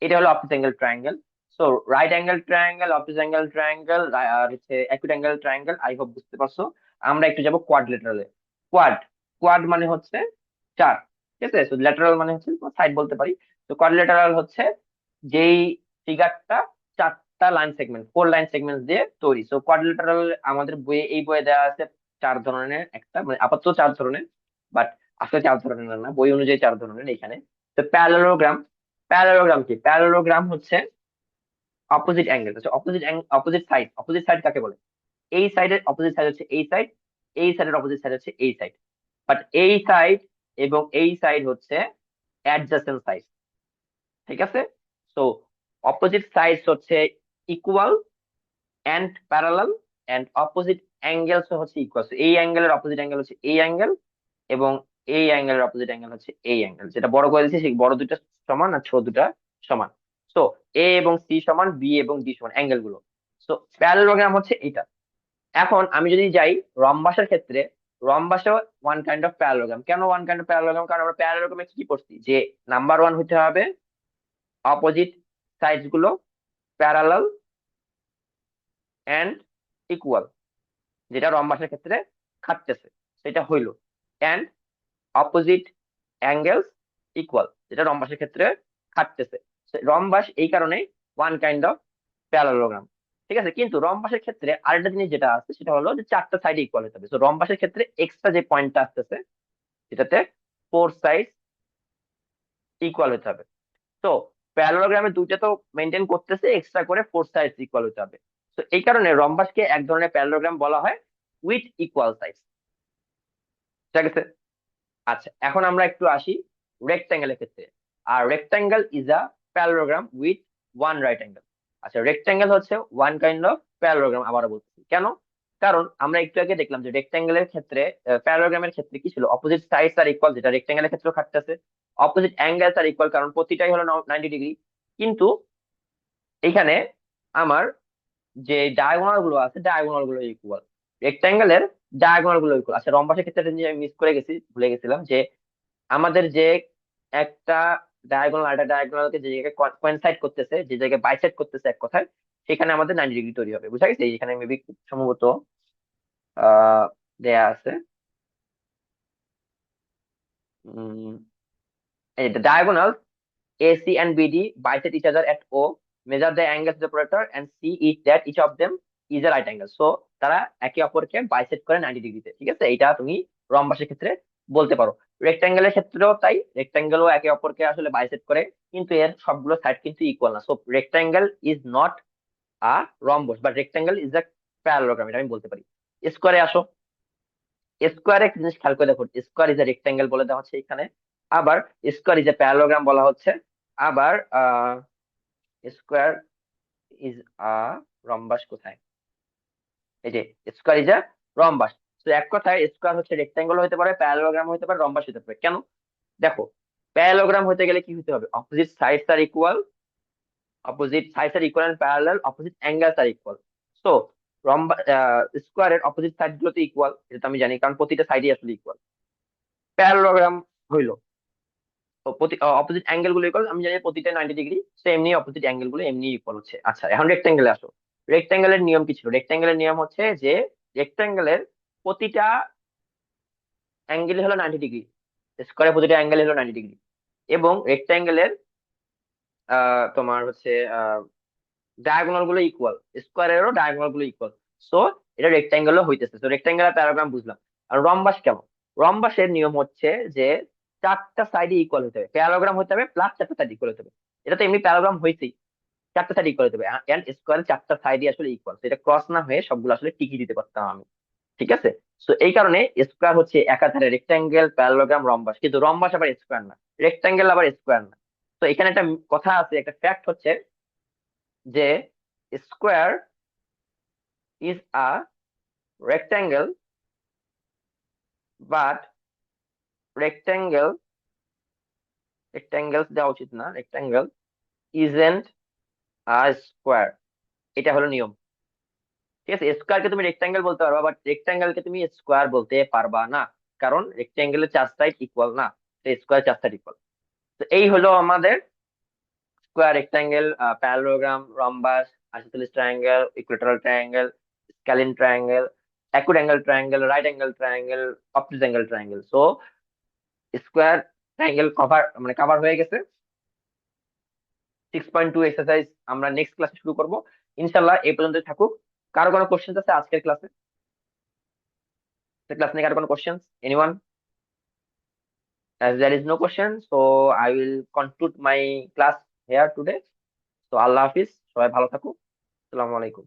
এটা হলো obtuse angle triangle. So right angle triangle, obtuse angle triangle আর হচ্ছে acute angle triangle, I hope বুঝতে পারছো। আমরা একটু যাবো কোয়াড্রিলেটারালে। কোয়াড, কোয়াড মানে হচ্ছে চার, ঠিক আছে? তো ল্যাটারাল মানে হচ্ছে সাইড বলতে পারি। তো কোয়াড্রিলেটারাল হচ্ছে যেই ফিগারটা চারটা লাইন সেগমেন্ট, 4 লাইন সেগমেন্ট দিয়ে তৈরি। সো কোয়াড্রিলেটারাল আমাদের বইয়ে, এই বইয়ে দেওয়া আছে চার ধরনের, একটা মানে আপাতত চার ধরনের, বাট আসলে চার ধরনের না, বই অনুযায়ী চার ধরনের এখানে। তো প্যারালোগ্রাম, প্যারালোগ্রাম কি? প্যারালোগ্রাম হচ্ছে অপোজিট অ্যাঙ্গেল, হচ্ছে opposite opposite side. Opposite side কাকে বলে? এই সাইডের অপোজিট সাইড হচ্ছে এই সাইড, এই সাইডের অপোজিট সাইড হচ্ছে এই সাইড, বাট এই সাইড এবং এই সাইড হচ্ছে অ্যাডজাসেন্ট সাইড। ঠিক আছে? সো অপোজিট সাইডস হচ্ছে equal and parallel, and opposite angles হচ্ছে ইকুয়াল। এই অ্যাঙ্গেলের অপোজিট অ্যাঙ্গেল হচ্ছে এই অ্যাঙ্গেল, এবং এই অ্যাঙ্গেলের অপোজিট অ্যাঙ্গেল হচ্ছে এই অ্যাঙ্গেল। যেটা বড় করে দিচ্ছি সেই বড় দুইটা সমান আর ছোট দুটা সমান। সো এ এবং সি সমান, বি এবং ডি সমান অ্যাঙ্গেল গুলো। সো প্যারালোগ্রাম হচ্ছে এটা। এখন আমি যদি যাই রম্বাসের ক্ষেত্রে, রম্বাসও ওয়ান কাইন্ড অফ প্যারালোগ্রাম। কেন ওয়ান কাইন্ড অফ প্যারালোগ্রাম? কারণ আমরা প্যারালোগ্রামে কি পড়ছি, যে নাম্বার ওয়ান হতে হবে অপোজিট সাইডস গুলো প্যারালাল এন্ড ইকুয়াল, যেটা রম্বাসের ক্ষেত্রে খাটতেছে সেটা হইলো, এন্ড অপোজিট অ্যাঙ্গেলস ইকুয়াল, যেটা রম্বাসের ক্ষেত্রে খাটতেছে। রম্বাস এই কারণে ওয়ান কাইন্ড অফ প্যারালোগ্রাম, ঠিক আছে। কিন্তু রম্বাসের ক্ষেত্রে আরেকটা জিনিস যেটা আছে সেটা হলো যে চারটা সাইড ইকুয়াল হতে হবে। তো রম্বাসের ক্ষেত্রে এক্সট্রা যে পয়েন্টটা আসতেছে সেটাতে ফোর সাইড ইকুয়াল হতে হবে। তো প্যারালোগ্রামে দুইটা তো মেনটেন করতেছে, এক্সট্রা করে ফোর সাইড ইকুয়াল হতে হবে। তো এই কারণে রম্বাসকে এক ধরনের প্যারালোগ্রাম বলা হয় উইথ ইকুয়াল সাইড, ঠিক আছে। আচ্ছা, এখন আমরা একটু আসি রেক্ট্যাঙ্গেলের ক্ষেত্রে। আর rectangle is a parallelogram with one right angle. আচ্ছা, রেক্ট্যাঙ্গেল হচ্ছে ওয়ান কাইন্ড অফ প্যারালোগ্রাম, আবারও বলছি কেন, কারণ আমরা একটু আগে দেখলাম যে রেক্ট্যাঙ্গেলের ক্ষেত্রে, প্যারালোগ্রামের ক্ষেত্রে কি ছিল, অপোজিট সাইডস আর ইকুয়াল, যেটা রেক্ট্যাঙ্গেলের ক্ষেত্রেও খাটতেছে। অপোজিট অ্যাঙ্গেলস আর ইকুয়াল, কারণ প্রতিটাই হলো 90 ডিগ্রি। কিন্তু এখানে আমার যে ডায়াগোনাল গুলো আছে ডায়াগোনাল গুলো ইকুয়াল, রেক্ট্যাঙ্গেলের ডায়াগোনাল গুলো ইকুয়াল। আচ্ছা, রম্বাসের ক্ষেত্রে একটা জিনিস আমি মিস করে গেছি, ভুলে গেছিলাম যে আমাদের যে একটা ডায়াগোনাল আরেকটা ডায়াগোনালকে যে জায়গায় কোয়েনসাইড করতেছে, যে জায়গায় বাইসেক্ট করতেছে এক কথায়, সেখানে আমাদের 90 ডিগ্রি তৈরি হবে, বুঝা গেছে। এখানে মেবি সম্ভবত আহ দেয়া আছে, এই diagonal AC and BD bisect each other at O, measure the angles separator and see it that each of them is a right angle. So তারা একে অপরকে বাইসেক্ট করে 90 ডিগ্রিতে, ঠিক আছে। এটা তুমি রম্বাসের ক্ষেত্রে বলতে পারো। রেক্ট্যাঙ্গেলের ক্ষেত্রেও তাই, রেক্ট্যাঙ্গেলও একে অপরকে আসলে বাইসেক্ট করে, কিন্তু এর সবগুলো সাইড কিন্তু ইকুয়াল না। So rectangle is not a rhombus, but rectangle is a parallelogram, এটা আমি বলতে পারি। স্কোয়ারে আসো, স্কোয়ার একটা জিনিস খেয়াল করে দেখো, স্কোয়ার ইজ এ রেক্ট্যাঙ্গেল বলে দেওয়া হচ্ছে এখানে, আবার স্কোয়ার ইজ এ প্যারালোগ্রাম বলা হচ্ছে, আবার স্কোয়ার ইজ আ রম্বাস কোথায়, এই যে স্কোয়ার ইজ আ রম্বাস। তো এক কথায় স্কোয়ার হচ্ছে রেক্ট্যাঙ্গল হতে পারে, প্যারালোগ্রাম হতে পারে, রম্বাস হতে পারে। কেন, দেখো, প্যারালোগ্রাম হতে গেলে কি হতে হবে, opposite sides are equal, opposite sides are equal and parallel, opposite angles are equal. So rhombus স্কোয়ারের অপোজিট সাইড গুলো তো ইকুয়াল, এটা তো আমি জানি, কারণ প্রতিটা সাইডই আসলে ইকুয়াল। প্যারালোগ্রাম হইলো অপোজিট অ্যাঙ্গেল গুলো ইকুয়াল, আমি জানি প্রতিটা 90 ডিগ্রি, তো এমনি অপোজিট অ্যাঙ্গেল গুলো এমনি ইকুয়াল হচ্ছে। আচ্ছা, এখন রেক্ট্যাঙ্গেলে আসো। রেক্ট্যাঙ্গেলের নিয়ম কি ছিল, রেক্ট্যাঙ্গেলের নিয়ম হচ্ছে যে রেক্ট্যাঙ্গেলের প্রতিটা অ্যাঙ্গেল হলো 90 ডিগ্রি, স্কোয়ারের প্রতিটা অ্যাঙ্গেল হলো 90 ডিগ্রি, এবং রেক্ট্যাঙ্গেলের তোমার হচ্ছে ডায়াগোনাল গুলো ইকুয়াল, স্কোয়ারেরও ডায়াগোনাল গুলো ইকুয়াল। সো এটা রেক্ট্যাঙ্গেলও হইতেছে। তো রেক্ট্যাঙ্গেল প্যারাগ্রাম বুঝলাম। আর রম্বাস কেমন, রম্বাসের নিয়ম হচ্ছে যে চারটা সাইডে ইকুয়াল হতে হবে, প্যারাগ্রাম হতে হবে প্লাস চারটা সাইড ইকুয়াল হতে হবে। এটা তো এমনি প্যারাগ্রাম হয়েছেই, চারটা সাইড ইকুয়াল হতে হবে, এন্ড স্কোয়ারের চারটা সাইডই আসলে ইকুয়াল, এটা ক্রস না হয়ে সবগুলো আসলে টিকি দিতে পারতাম আমি, ঠিক আছে। তো এই কারণে স্কোয়ার হচ্ছে একাধারে রেক্ট্যাঙ্গেল, প্যারালোগ্রাম, রম্বাস, কিন্তু রম্বাস আবার স্কোয়ার না, রেক্ট্যাঙ্গেল আবার স্কোয়ার না। তো এখানে একটা কথা আছে, একটা ফ্যাক্ট হচ্ছে যে square is a rectangle, but rectangles দেওয়া উচিত না, rectangle isn't a square, এটা হলো নিয়ম, ঠিক আছে। স্কোয়ার কে তুমি রেক্টাঙ্গেল বলতে পারবা, বাট রেক্টাঙ্গেল কে তুমি স্কোয়ার বলতে পারবা না, কারণ রেক্টাঙ্গেলের চার সাইড ইকুয়াল না, স্কোয়ার চার সাইড ইকুয়াল। তো এই হলো আমাদের square, rectangle, parallelogram, rhombus, isosceles triangle, equilateral triangle, scalene triangle, acute angle triangle, right angle triangle, obtuse angle triangle. So square triangle cover হয়ে গেছে। 6.2 এক্সারসাইজ আমরা নেক্সট ক্লাসে শুরু করব ইনশাল্লাহ। এই পর্যন্ত থাকুক। কারো কোনো কোশ্চেন আছে আজকের ক্লাসে, ক্লাস নিয়ে কারো কোনো question, anyone? As there is no question, so I will conclude my class here today. So আল্লাহ হাফিজ, সবাই ভালো থাকুক, আসসালামু আলাইকুম।